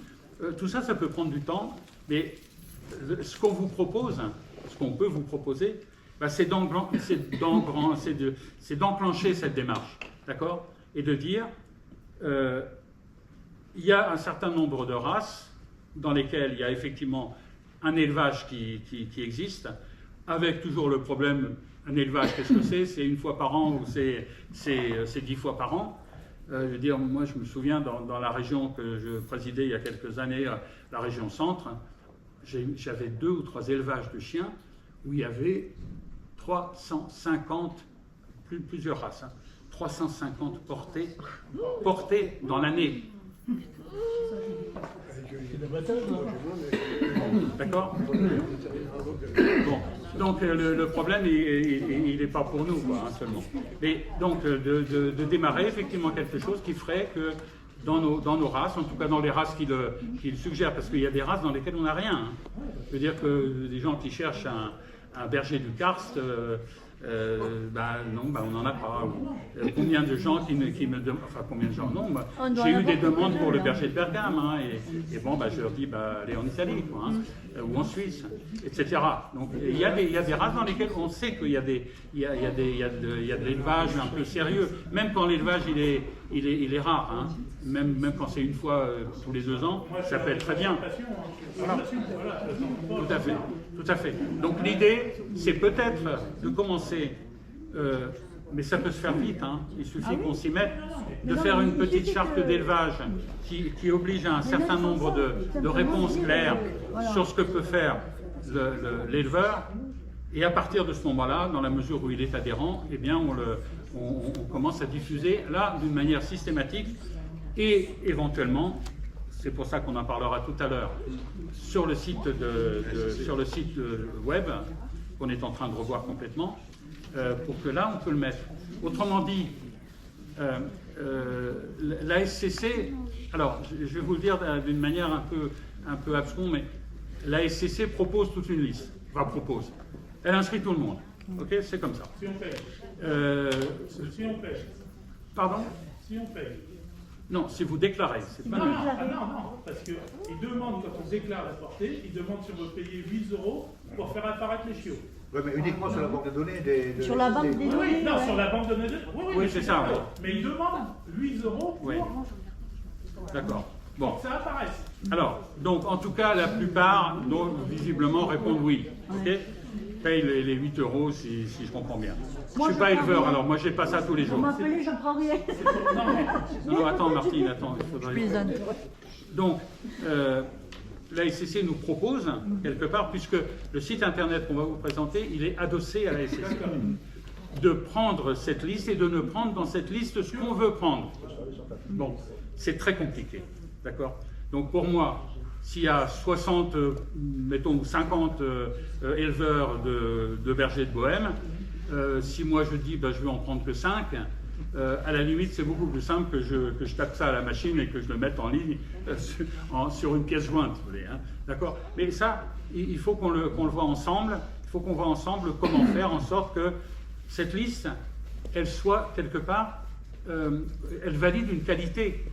Tout ça, ça peut prendre du temps, mais ce qu'on vous propose, ce qu'on peut vous proposer, c'est d'enclencher cette démarche, d'accord? Et de dire, il y a un certain nombre de races dans lesquelles il y a effectivement un élevage qui existe, avec toujours le problème, un élevage, qu'est-ce que c'est? C'est une fois par an ou c'est 10 fois par an? Je veux dire, moi je me souviens dans la région que je présidais il y a quelques années, la région centre, j'avais 2 ou 3 élevages de chiens où il y avait 350, plusieurs races, hein, 350 portées dans l'année. D'accord? Bon, donc le problème, il n'est pas pour nous, quoi, hein, seulement. Mais donc de démarrer effectivement quelque chose qui ferait que dans nos races, en tout cas dans les races qu'il suggère, parce qu'il y a des races dans lesquelles on n'a rien. Hein. Je veux dire que des gens qui cherchent un berger du Karst, non, on n'en a pas. Combien de gens qui me demandent, enfin combien de gens, non, j'ai eu des demandes pour le berger de Bergame, hein, et bon, je leur dis, allez en Italie, quoi, hein, ou en Suisse, etc. Donc il y a des races dans lesquelles on sait qu'il y a de l'élevage un peu sérieux, même quand l'élevage il est rare, hein. Même quand c'est une fois tous les 2 ans, ça peut être très bien. Voilà. Tout à fait. Donc l'idée, c'est peut-être de commencer, mais ça peut se faire vite, hein. Il suffit qu'on s'y mette, de faire une petite charte d'élevage qui oblige à un certain nombre de réponses claires sur ce que peut faire l'éleveur, et à partir de ce moment-là, dans la mesure où il est adhérent, eh bien on commence à diffuser là d'une manière systématique, et éventuellement, c'est pour ça qu'on en parlera tout à l'heure, sur le site web, qu'on est en train de revoir complètement, pour que là, on peut le mettre. Autrement dit, la SCC, alors je vais vous le dire d'une manière un peu abscon, mais la SCC propose toute une liste, propose. Elle inscrit tout le monde, ok? C'est comme ça. Si on paye. Si on paye. Pardon? Si on paye. Non, si vous déclarez, c'est pas... Non, parce qu'ils demandent, quand on déclare la portée, ils demandent si on veut payer 8 € pour faire apparaître les chiots. Oui, mais uniquement sur la banque de données sur la banque des données. Non, sur la banque de données. Oui, c'est ça. Oui. Mais ils demandent 8 € pour... Oui. D'accord. Bon. Ça apparaisse. Alors, donc, en tout cas, la plupart, visiblement, répondent oui. Ok? Paye les 8 € si je comprends bien. Je ne suis pas éleveur, alors moi je n'ai pas ça tous les jours. Vous m'appelez, j'en prends rien. Non, attends Martine, attends. Il faudrait... Je plaisante. Donc, la SCC nous propose, quelque part, puisque le site internet qu'on va vous présenter, il est adossé à la SCC, de prendre cette liste et de ne prendre dans cette liste ce qu'on veut prendre. Bon, c'est très compliqué, d'accord? Donc pour moi, s'il y a 60, mettons, ou 50 éleveurs de bergers de Bohème, si moi je dis je vais en prendre que 5, à la limite c'est beaucoup plus simple que je tape ça à la machine et que je le mette en ligne sur une pièce jointe, vous voulez, hein, d'accord? Mais ça, il faut qu'on le voit ensemble, il faut qu'on voit ensemble comment faire en sorte que cette liste, elle soit quelque part, elle valide une qualité,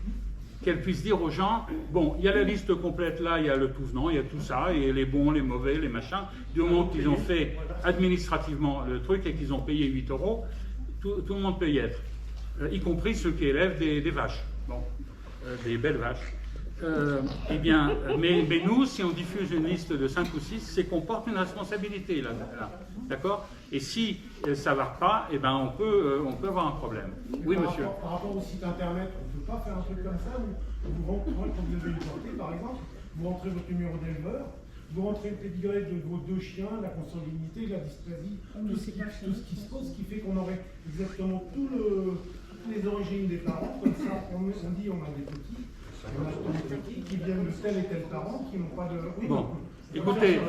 qu'elle puisse dire aux gens, bon, il y a la liste complète là, il y a le tout venant, il y a tout ça, et les bons, les mauvais, les machins. Du moment qu'ils ont fait administrativement le truc et qu'ils ont payé 8 €, tout le monde peut y être, y compris ceux qui élèvent des vaches, bon, des belles vaches. Eh bien, mais nous, si on diffuse une liste de 5 ou 6, c'est qu'on porte une responsabilité là, d'accord? Et si ça ne va pas, eh ben on peut avoir un problème. Oui, monsieur. Par rapport au site internet, on ne peut pas faire un truc comme ça où vous rentrez, quand vous devez une portée, par exemple, vous rentrez votre numéro d'éleveur, vous rentrez le pedigree de vos 2 chiens, la consanguinité, la dysplasie, tout ce qui se pose, ce qui fait qu'on aurait exactement toutes les origines des parents. Comme ça, on dit on a des petits. On a des petits qui viennent de tel et tel parent, qui n'ont pas de... Oui, bon, écoutez,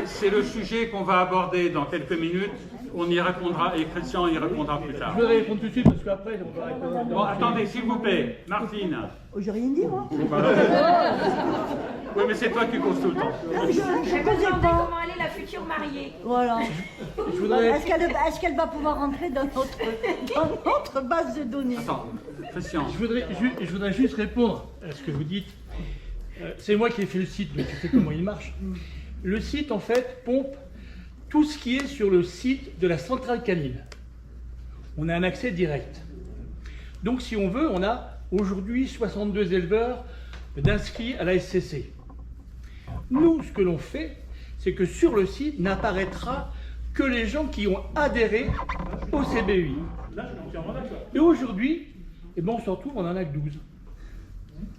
c'est le sujet qu'on va aborder dans quelques minutes. On y répondra, et Christian y répondra plus tard. Je vais répondre tout de suite, parce qu'après, on peut répondre. Bon, attendez, s'il vous plaît, Martine. J'ai rien dit, moi. Oui, mais c'est toi qui causes tout le temps. Je ne connais pas. Comment elle est la future mariée. Voilà. Voudrais... Est-ce qu'elle va pouvoir rentrer dans notre base de données? Attends, Christian. Je voudrais juste répondre à ce que vous dites. C'est moi qui ai fait le site, donc je sais comment il marche. Le site, en fait, pompe tout ce qui est sur le site de la centrale canine. On a un accès direct. Donc, si on veut, on a aujourd'hui 62 éleveurs d'inscrits à la SCC. Nous, ce que l'on fait, c'est que sur le site n'apparaîtra que les gens qui ont adhéré au CBUI. Et aujourd'hui, eh ben, on se retrouve, on en a que 12.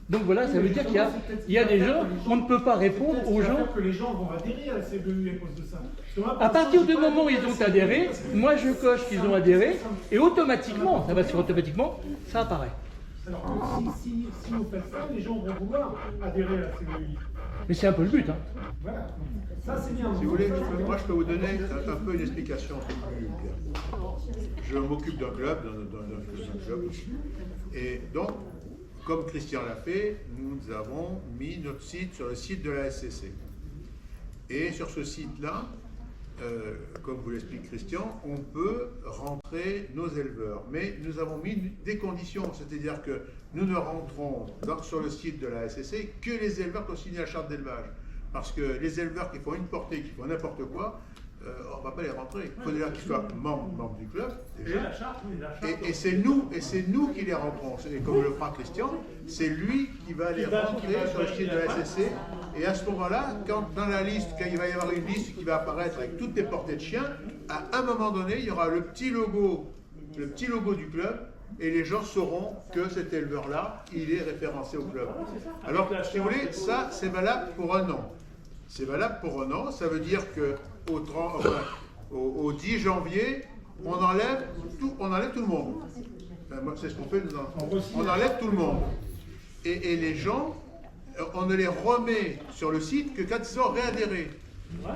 Donc voilà, ça veut dire qu'il y a des gens, on ne peut pas répondre aux gens. Que les gens vont adhérer à la CBUI à cause de ça. À partir du moment où ils ont adhéré, moi je coche qu'ils ont adhéré, et automatiquement, ça va sur automatiquement, ça apparaît. Alors que si vous faites ça, les gens vont vouloir adhérer à la CBUI. Mais c'est un peu le but, hein. Voilà. Ça c'est bien. Si vous voulez, moi je peux vous donner un peu une explication un peu plus claire. Je m'occupe d'un club, d'un club, et donc, comme Christian l'a fait, nous avons mis notre site sur le site de la SCC. Et sur ce site-là, comme vous l'explique Christian, on peut rentrer nos éleveurs. Mais nous avons mis des conditions, c'est-à-dire que nous ne rentrons sur le site de la SCC que les éleveurs qui ont signé la charte d'élevage. Parce que les éleveurs qui font une portée, qui font n'importe quoi, on ne va pas les rentrer. Il faut déjà qu'ils soient membres du club, déjà. Et c'est nous qui les rentrons. Et comme le fera Christian, c'est lui qui va les rentrer sur le site de la SCC. Et à ce moment-là, quand dans la liste, quand il va y avoir une liste qui va apparaître avec toutes les portées de chiens, à un moment donné, il y aura le petit logo du club, et les gens sauront que cet éleveur-là, il est référencé au club. Alors, si vous voulez, ça, c'est valable pour un an. C'est valable pour un an, ça veut dire que au 10 janvier, on enlève tout le monde. Enfin, moi, c'est ce qu'on fait, on enlève tout le monde. Et les gens, on ne les remet sur le site que quand ils ont réadhéré.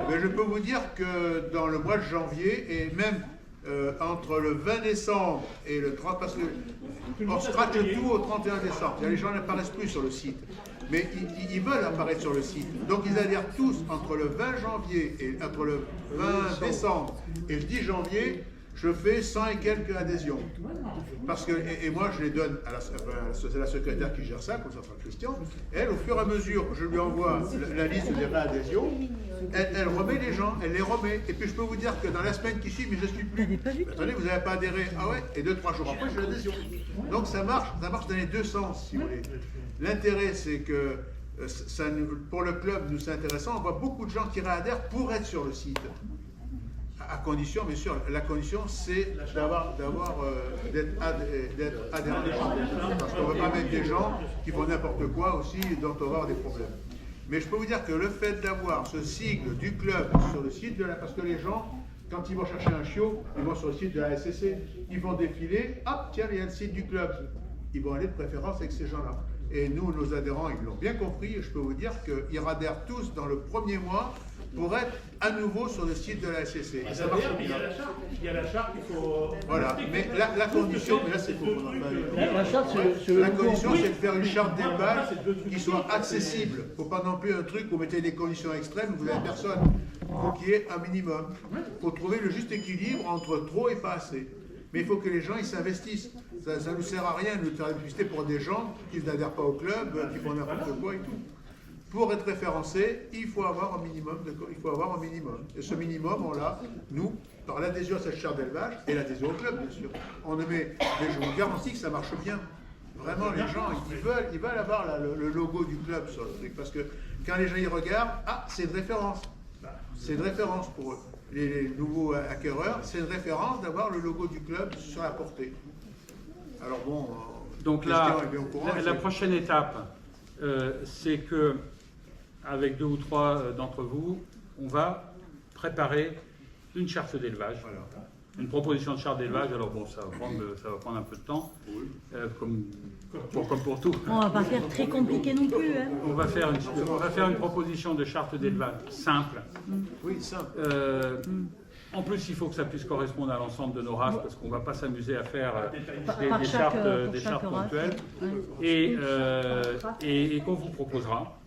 Mais je peux vous dire que dans le mois de janvier, et même entre le 20 décembre et le 30, parce qu'on scratche tout au 31 décembre, les gens n'apparaissent plus sur le site. Mais ils veulent apparaître sur le site. Donc ils adhèrent tous entre le 20 janvier et entre le 20 décembre et le 10 janvier, je fais 100 et quelques adhésions. Parce que, et moi je les donne c'est la secrétaire qui gère ça, comme ça sera Christian. Elle, au fur et à mesure, je lui envoie la liste des réadhésions, elle remet les gens, elle les remet. Et puis je peux vous dire que dans la semaine qui suit, mais je ne suis plus. Attendez, vous n'avez pas adhéré. Ah ouais. Et 2-3 jours après, j'ai l'adhésion. Donc ça marche dans les deux sens, si vous voulez. L'intérêt, c'est que pour le club, nous c'est intéressant. On voit beaucoup de gens qui réadhèrent pour être sur le site. À condition, bien sûr, la condition c'est d'être adhérent. Parce qu'on ne va pas mettre des gens qui font n'importe quoi aussi, dont on va avoir des problèmes. Mais je peux vous dire que le fait d'avoir ce sigle du club sur le site de la... Parce que les gens, quand ils vont chercher un chiot, ils vont sur le site de la SCC, ils vont défiler, hop, tiens, il y a le site du club. Ils vont aller de préférence avec ces gens-là. Et nous, nos adhérents, ils l'ont bien compris, et je peux vous dire qu'ils adhèrent tous dans le premier mois pour être à nouveau sur le site de la SCC. Et ça marche bien. Il y a la charte, il faut... Voilà, mais la condition, mais là c'est pour qu'on en parle. La charte, La condition, c'est de faire une charte d'élevage qui soit accessible. Il ne faut pas non plus un truc où vous mettez des conditions extrêmes où vous n'avez personne. Il faut qu'il y ait un minimum. Il faut trouver le juste équilibre entre trop et pas assez. Mais il faut que les gens ils s'investissent. Ça ne nous sert à rien de faire la publicité pour des gens qui n'adhèrent pas au club, qui font n'importe quoi et tout. Pour être référencé, il faut avoir un minimum. Et ce minimum, on l'a, nous, par l'adhésion à cette charte d'élevage et l'adhésion au club, bien sûr. On met, mais je vous garantis que ça marche bien. Vraiment, les gens, ils veulent avoir le logo du club sur le truc. Parce que quand les gens y regardent, c'est une référence. C'est une référence pour eux. Les nouveaux acquéreurs, c'est une référence d'avoir le logo du club sur la portée. Alors bon... Donc là, la prochaine étape, c'est que avec 2 ou 3 d'entre vous, on va préparer une charte d'élevage, une proposition de charte d'élevage. Alors bon, ça va prendre un peu de temps, comme pour tout. On va pas faire très compliqué non plus. Hein. On va faire une proposition de charte d'élevage simple. Oui, simple. En plus, il faut que ça puisse correspondre à l'ensemble de nos races, parce qu'on ne va pas s'amuser à faire des chartes ponctuelles, et qu'on vous proposera.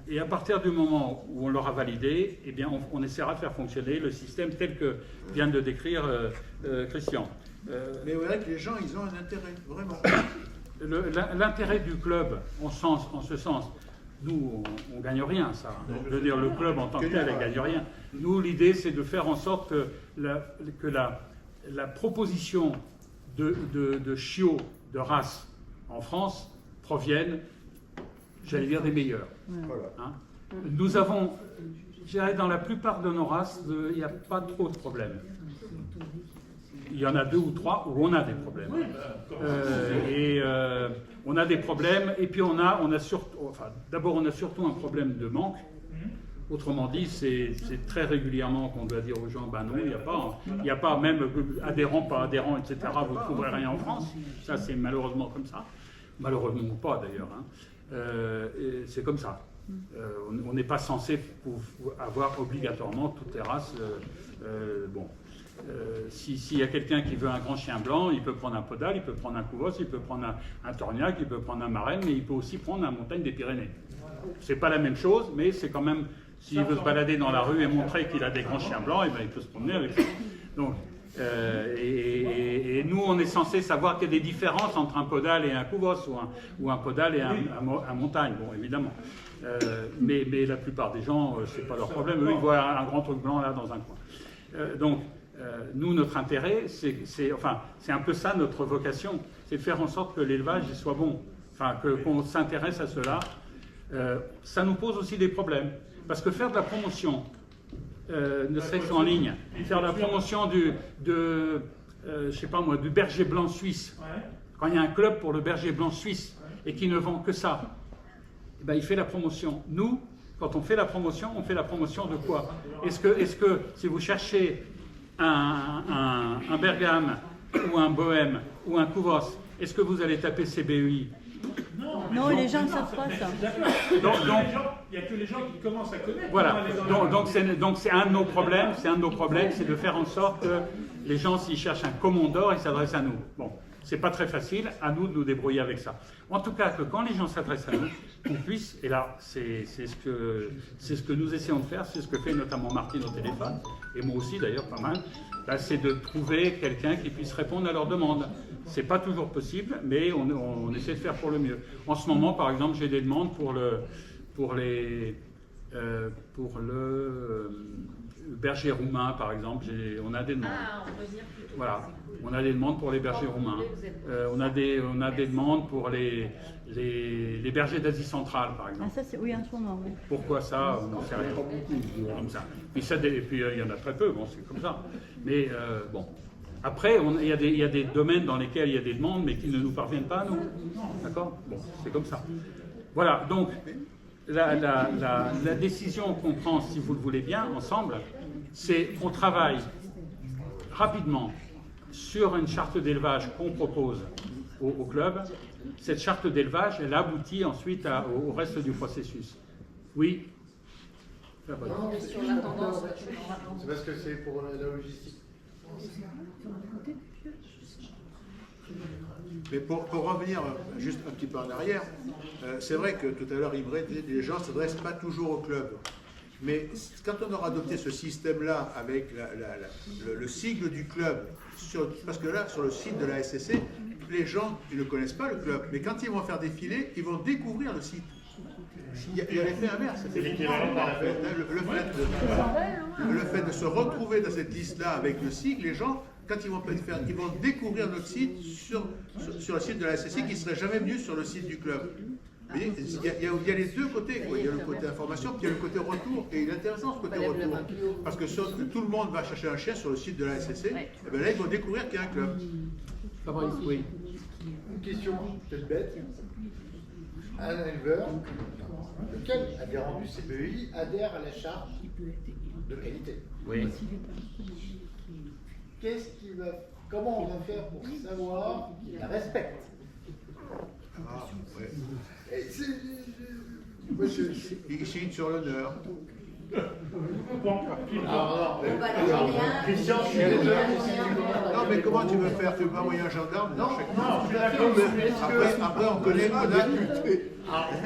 Et à partir du moment où on l'aura validé, eh bien, on essaiera de faire fonctionner le système tel que vient de décrire Christian. Mais vous verrez que les gens, ils ont un intérêt, vraiment. L'intérêt du club, en ce sens, nous, on ne gagne rien, ça. Je veux dire, le club en tant que tel, il ne gagne rien. Nous, l'idée, c'est de faire en sorte que la proposition de chiots de race en France provienne, j'allais dire, des meilleurs. Hein? Nous avons, je dirais, dans la plupart de nos races, il n'y a pas trop de problèmes. Il y en a 2 ou 3 où on a des problèmes. On a des problèmes, et puis on a surtout, d'abord on a surtout un problème de manque. Autrement dit, c'est très régulièrement qu'on doit dire aux gens, ben non, il n'y a pas, même adhérents, pas adhérents, etc., vous ne trouverez rien en France. Ça, c'est malheureusement comme ça. Malheureusement pas d'ailleurs. Hein. C'est comme ça. On n'est pas censé avoir obligatoirement toutes les races. S'il y a quelqu'un qui veut un grand chien blanc, il peut prendre un podal, il peut prendre un couvos, il peut prendre un torniac, il peut prendre un marraine, mais il peut aussi prendre un montagne des Pyrénées. C'est pas la même chose, mais c'est quand même, s'il veut se balader dans la rue et montrer qu'il a des grands chiens blancs, il peut se promener avec ça. Donc, et nous, on est censé savoir qu'il y a des différences entre un podal et un couvos, ou un podal et un montagne, bon, évidemment. Mais la plupart des gens, c'est pas leur problème. Eux, ils voient un grand truc blanc là dans un coin. Nous, notre intérêt, c'est un peu ça notre vocation, c'est de faire en sorte que l'élevage soit bon, qu'on s'intéresse à cela. Ça nous pose aussi des problèmes, parce que faire de la promotion, ne serait-ce qu'en ligne, faire la promotion je sais pas moi, du berger blanc suisse, quand il y a un club pour le berger blanc suisse et qui ne vend que ça, eh ben, il fait la promotion. Nous, quand on fait la promotion de quoi? Est-ce que si vous cherchez un Bergame ou un Bohème ou un Couvos, est-ce que vous allez taper CBEI? Non, les gens ne savent pas ça. Il n'y a que les gens qui commencent à connaître. Voilà, donc c'est un de nos problèmes, c'est de faire en sorte que les gens, s'ils cherchent un commandeur, ils s'adressent à nous. Bon, c'est pas très facile, à nous de nous débrouiller avec ça. En tout cas, que quand les gens s'adressent à nous, qu'on puisse, et là, c'est ce que nous essayons de faire, c'est ce que fait notamment Martine au téléphone, et moi aussi d'ailleurs pas mal, c'est de trouver quelqu'un qui puisse répondre à leurs demandes. C'est pas toujours possible, mais on essaie de faire pour le mieux. En ce moment, par exemple, j'ai des demandes pour bergers roumains, par exemple, on a des demandes. Ah, on peut dire plutôt. Voilà, on a des demandes pour les bergers roumains. On a des demandes pour les bergers d'Asie centrale, par exemple. Ah, ça, c'est oui, en ce moment, oui. Pourquoi ça? On n'en sait rien. Comme ça. Puis il y en a très peu, bon, c'est comme ça. Mais bon. Après, il y a des domaines dans lesquels il y a des demandes, mais qui ne nous parviennent pas à nous. D'accord? Bon, c'est comme ça. Voilà, donc, la décision qu'on prend, si vous le voulez bien, ensemble, c'est qu'on travaille rapidement sur une charte d'élevage qu'on propose au club. Cette charte d'élevage, elle aboutit ensuite au reste du processus. Oui? Sur la tendance. C'est parce que c'est pour la logistique. Mais pour revenir juste un petit peu en arrière, c'est vrai que tout à l'heure, Imre disait que les gens ne s'adressent pas toujours au club. Mais quand on aura adopté ce système-là avec le sigle du club, parce que là, sur le site de la SCC, les gens ils ne connaissent pas le club, mais quand ils vont faire défiler, ils vont découvrir le site. Il y a l'effet inverse. Le fait de se retrouver dans cette liste-là avec le sigle, les gens, quand ils vont découvrir notre site sur le site de la SCC qui ne serait jamais venu sur le site du club. Vous voyez, il y a les deux côtés, quoi. Il y a le côté information, puis il y a le côté retour. Et il est intéressant ce côté retour. Parce que tout le monde va chercher un chien sur le site de la SCC, et bien là, ils vont découvrir qu'il y a un club. Fabrice, oui. Une question peut-être bête. Un éleveur, lequel avait rendu CPEI, adhère à la charte de qualité. Oui. Comment on va faire pour savoir qu'il la respecte? Ah, ouais. Il signe sur l'honneur. Christian, non, mais comment tu veux faire? Tu veux pas envoyer un gendarme? Non, je suis d'accord. Après, on connaît.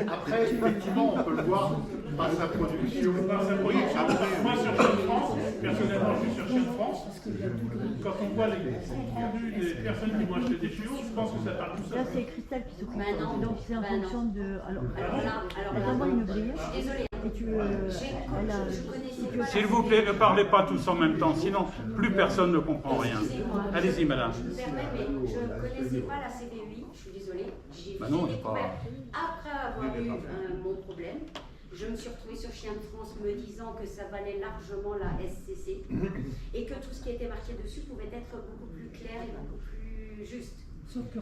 Après, effectivement, on peut le voir par sa production. Moi, sur Chien de France, personnellement, je suis sur Chien de France. Quand on voit les comptes rendus des personnes qui vont acheter des chiots, je pense que ça part tout seul. Là, c'est Christelle qui s'occupe. Donc, c'est en Ben fonction non. de. Alors là, d'abord une ouvrière. Désolée. Et tu. S'il vous plaît, ne parlez pas tous en même temps, sinon plus personne ne comprend rien. Allez-y, madame. Je me permets, mais je ne connaissais pas la CPEI, je suis désolée. J'ai découvert, après avoir eu mon problème, je me suis retrouvée sur Chien de France me disant que ça valait largement la SCC et que tout ce qui était marqué dessus pouvait être beaucoup plus clair et beaucoup plus juste.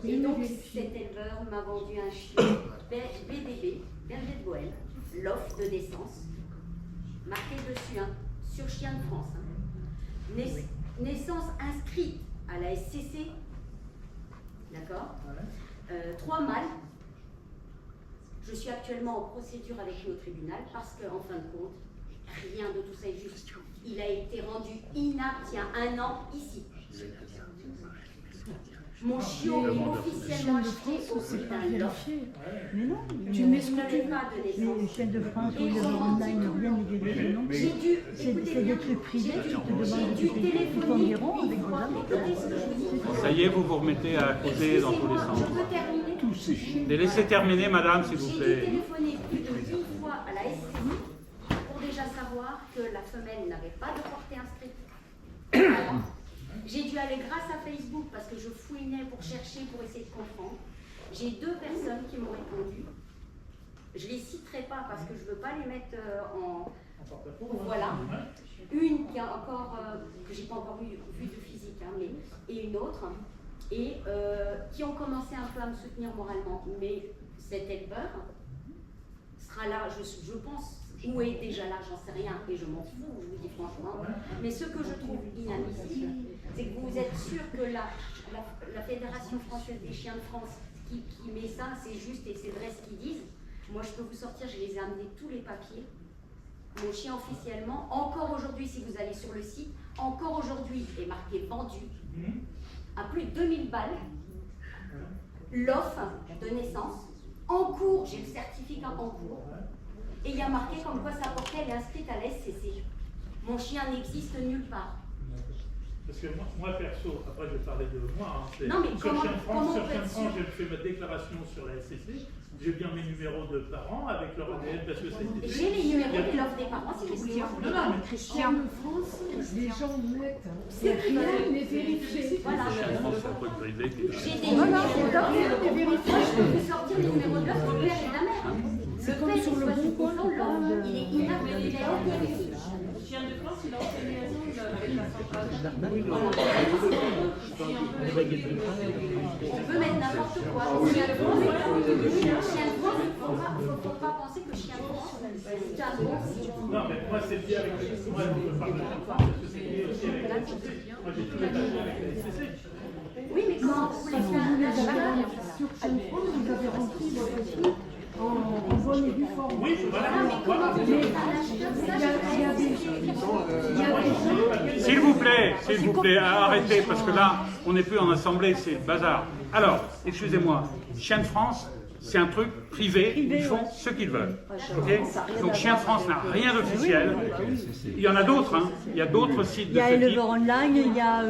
Et donc cet éleveur m'a vendu un chien BDB, berger de Boël, l'offre de naissance, marqué dessus, sur Chien de France. Naissance inscrite à la SCC, d'accord, 3 mâles. Je suis actuellement en procédure avec le tribunal parce qu'en fin de compte, rien de tout ça est juste. Il a été rendu inapte il y a 1 an ici. Mon chiot est officiellement acheté au bulletin d'offre. Mais non, Tu mets ce que tu veux. Mais les chaînes de France ou les online, rien ne vérifie, non? C'est des trucs privés qui te demandent de ton environ avec des amis. Ça y est, vous vous remettez à causer dans tous les sens. Mais laissez terminer, madame, s'il vous plaît. J'ai dû téléphoner plus de 10 fois à la SCI pour déjà savoir que la femelle n'avait pas de portée inscrite. J'ai dû aller grâce à Facebook parce que je fouinais pour chercher, pour essayer de comprendre. J'ai 2 personnes qui m'ont répondu. Je ne les citerai pas parce que je ne veux pas les mettre en... Voilà. Une qui a encore, que je n'ai pas encore vu de physique, et une autre, et qui ont commencé un peu à me soutenir moralement. Mais cet éleveur sera là, je pense, ou est déjà là, j'en sais rien, et je m'en fous, je vous dis franchement. Mais ce que je trouve inadmissible, c'est que vous êtes sûr que la Fédération française des chiens de France qui met ça, c'est juste et c'est vrai ce qu'ils disent. Moi, je peux vous sortir, je les ai amenés tous les papiers. Mon chien officiellement, encore aujourd'hui, si vous allez sur le site, encore aujourd'hui est marqué vendu à plus de 2000 balles. L'offre de naissance, en cours, j'ai le certificat en cours. Et il y a marqué comme quoi sa portée elle est inscrite à la SCC. Mon chien n'existe nulle part. Parce que moi perso, après je vais parler de moi, hein, Non, mais sur comment Chien de France, on peut être sûr? j'ai fait ma déclaration sur la SCC, j'ai bien mes numéros de parents avec leur ADN parce que c'est... J'ai les numéros de l'offre des parents si vous voulez. Non, non, mais Christian, en France, les gens mettent. C'est rien n'est vérifié. Voilà. Chien de France, c'est un truc privé qui- J'ai des numéros d'offre. Moi, je peux vous sortir le numéro de l'offre du père et de la mère. C'est comme sur le bon coin. L'offre, il est inapte, il est vérifié. Chien de France, il a en liaison avec la centrale. On peut mettre n'importe quoi. Chien de France, il ne faut pas penser que Chien de France, c'est un bon site. Non, mais moi c'est lié avec la moi je veux parler de la France parce que c'est lié aussi avec la SCC. Moi j'ai tous les papiers avec la SCC. Oui, mais comment vous voulez faire Sur Chien de France, vous avez rempli votre truc en bonne et due forme. Oui, voilà. S'il vous plaît, arrêtez, parce que là, on n'est plus en assemblée, c'est le bazar. Alors, excusez-moi, Chien de France, c'est un truc privé, ils font ce qu'ils veulent. Okay, donc Chien de France n'a rien d'officiel. Il y en a d'autres, hein. Il y a d'autres sites de ce type. Il y a Éleveur Online, il y a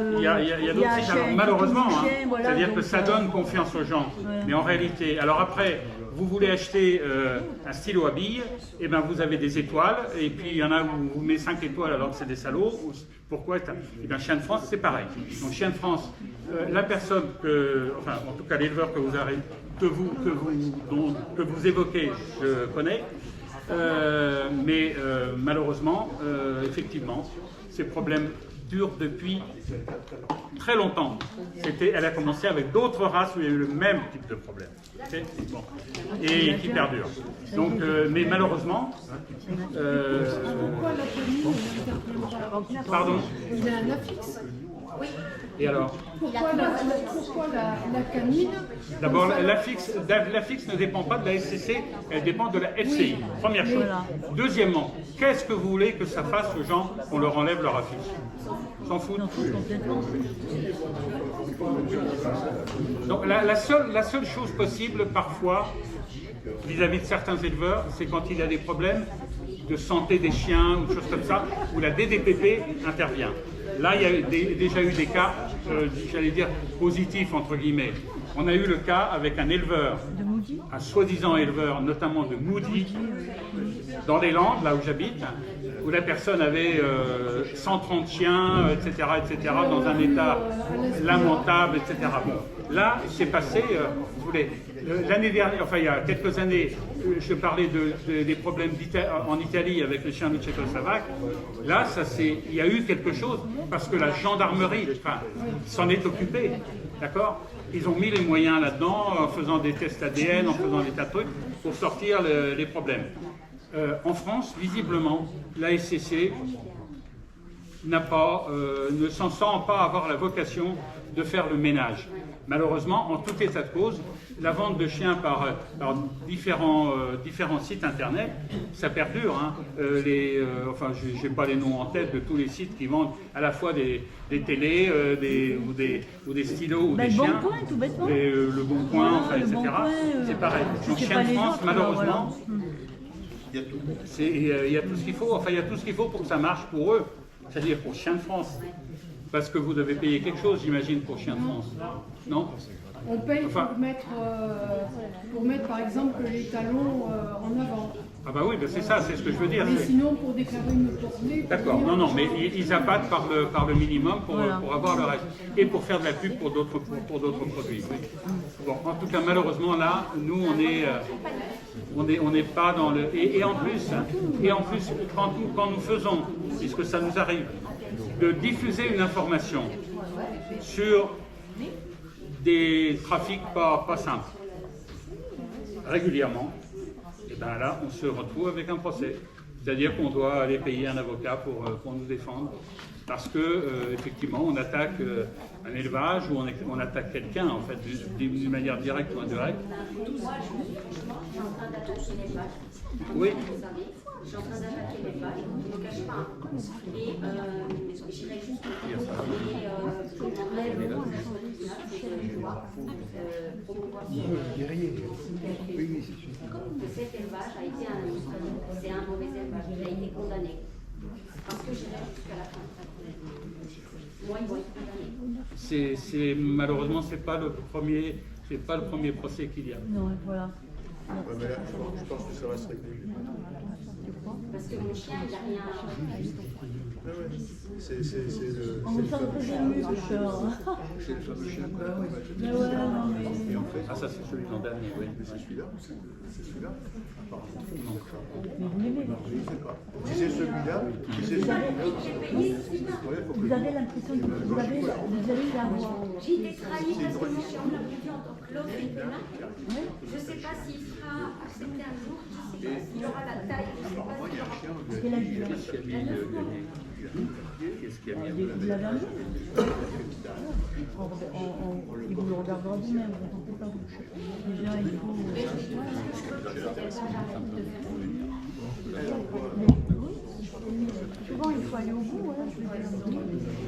d'autres sites, alors, malheureusement, hein, voilà, c'est-à-dire que ça donne confiance aux gens. Voilà. Mais en réalité, alors après, vous voulez acheter un stylo à billes, et ben vous avez des étoiles, et puis il y en a où vous mettez 5 étoiles alors que c'est des salauds. Pourquoi? Et bien Chien de France, c'est pareil. Donc Chien de France, la personne enfin en tout cas l'éleveur que vous évoquez, je connais, mais malheureusement, effectivement, ces problèmes durent depuis très longtemps. Elle a commencé avec d'autres races où il y a eu le même type de problème. Okay, bon. Et qui perdurent. Donc, mais malheureusement... Pourquoi la canine Pardon? Il y a un affixe. Oui. Et alors? Pourquoi la canine? D'abord, l'affixe ne dépend pas de la SCC, elle dépend de la FCI. Première chose. Deuxièmement, qu'est-ce que vous voulez que ça fasse aux gens qu'on leur enlève leur affiche? S'en foutent. Donc la seule chose possible parfois vis-à-vis de certains éleveurs, c'est quand il y a des problèmes de santé des chiens ou choses comme ça, où la DDPP intervient. Là, il y a déjà eu des cas, j'allais dire, positifs, entre guillemets. On a eu le cas avec un éleveur, un soi-disant éleveur, notamment de Moody, dans les Landes, là où j'habite, où la personne avait 130 chiens, etc., dans un état lamentable, etc. Bon, là, c'est passé, vous voulez, l'année dernière, enfin il y a quelques années, je parlais des problèmes en Italie avec le chien de Tchécoslovaque. Là, il y a eu quelque chose, parce que la gendarmerie s'en est occupée, d'accord? Ils ont mis les moyens là-dedans, en faisant des tests ADN, en faisant des tas de trucs, pour sortir les problèmes. En France, visiblement, la SCC ne s'en sent pas avoir la vocation de faire le ménage. Malheureusement, en tout état de cause, la vente de chiens par différents sites internet, ça perdure. Hein. Enfin, je n'ai pas les noms en tête de tous les sites qui vendent à la fois des télés, ou des stylos, ou des chiens. Bon Coin, tout bêtement. Le Bon Coin, enfin, etc. C'est pareil. Donc Chien de France, malheureusement, il y a tout ce qu'il faut. Enfin, il y a tout ce qu'il faut pour que ça marche pour eux. C'est-à-dire pour Chien de France. Parce que vous devez payer quelque chose, j'imagine, pour Chien de France. Non? On paye pour mettre par exemple les talons en avant. Ah bah oui, bah c'est ça, c'est ce que je veux dire. Mais sinon, pour déclarer une portée... D'accord, non, mais ils abattent par le minimum pour avoir le reste. Et pour faire de la pub pour d'autres produits. Oui. Bon, en tout cas, malheureusement, là, nous, on n'est pas dans le... Et en plus, quand nous faisons, puisque ça nous arrive, de diffuser une information sur des trafics pas simples, régulièrement, et bien là, on se retrouve avec un procès. C'est-à-dire qu'on doit aller payer un avocat pour nous défendre. Parce que, effectivement, on attaque un élevage ou on attaque quelqu'un, en fait, d'une manière directe ou indirecte. Moi, je suis en train d'attaquer l'élevage. Oui. Je suis en train d'attaquer l'élevage, je ne me cache pas. Et j'irai juste commander le mot que cet élevage a été un mauvais élevage, il a été condamné. Parce que j'irai jusqu'à la fin. Moi, ils vont être condamnés. Malheureusement, c'est pas le premier procès qu'il y a. Non, voilà. Ouais, mais là, je pense que ça va se régler. Parce que mon chien, il n'a rien. C'est le. On me sent très ému, ce chat. C'est le fameux chien. Mais ouais, non, mais... Et en fait, Ah, ça, c'est celui de l'an dernier, oui. c'est celui-là. C'est celui-là. Mais vous l'aimez. Je ne sais pas. Si c'est celui-là, Vous avez l'impression que vous allez la voir. J'ai été trahie parce que mon chien, on l'a dit en tant que l'autre était là. Je ne sais pas s'il sera accepté un jour, je ne sais pas s'il aura la taille, je ne sais pas s'il aura... Quel âge il a? Qu'est-ce qu'il y a mis le gagné? Qu'est-ce qu'il y a mis? Vous l'avez amené? Et vous le regarderez vous-même, vous ne pas vous. Déjà, il faut... Souvent, il faut aller au bout.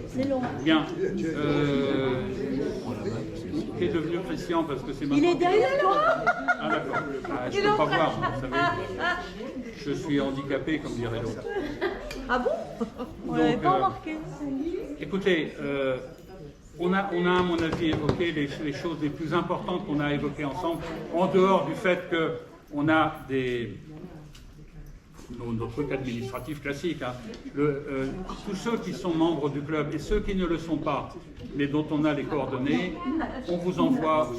C'est long. Bien. Qui est devenu Christian parce que c'est maintenant... Il est derrière toi. Ah d'accord. Ah, je ne peux pas voir, vous savez. Je suis handicapé, comme dirait l'autre. Ah bon? On Donc, l'avait pas remarqué. Écoutez, on a, à mon avis, évoqué les choses les plus importantes qu'on a évoquées ensemble, en dehors du fait qu'on a nos trucs administratifs classiques. Hein. Tous ceux qui sont membres du club et ceux qui ne le sont pas, mais dont on a les coordonnées, on vous envoie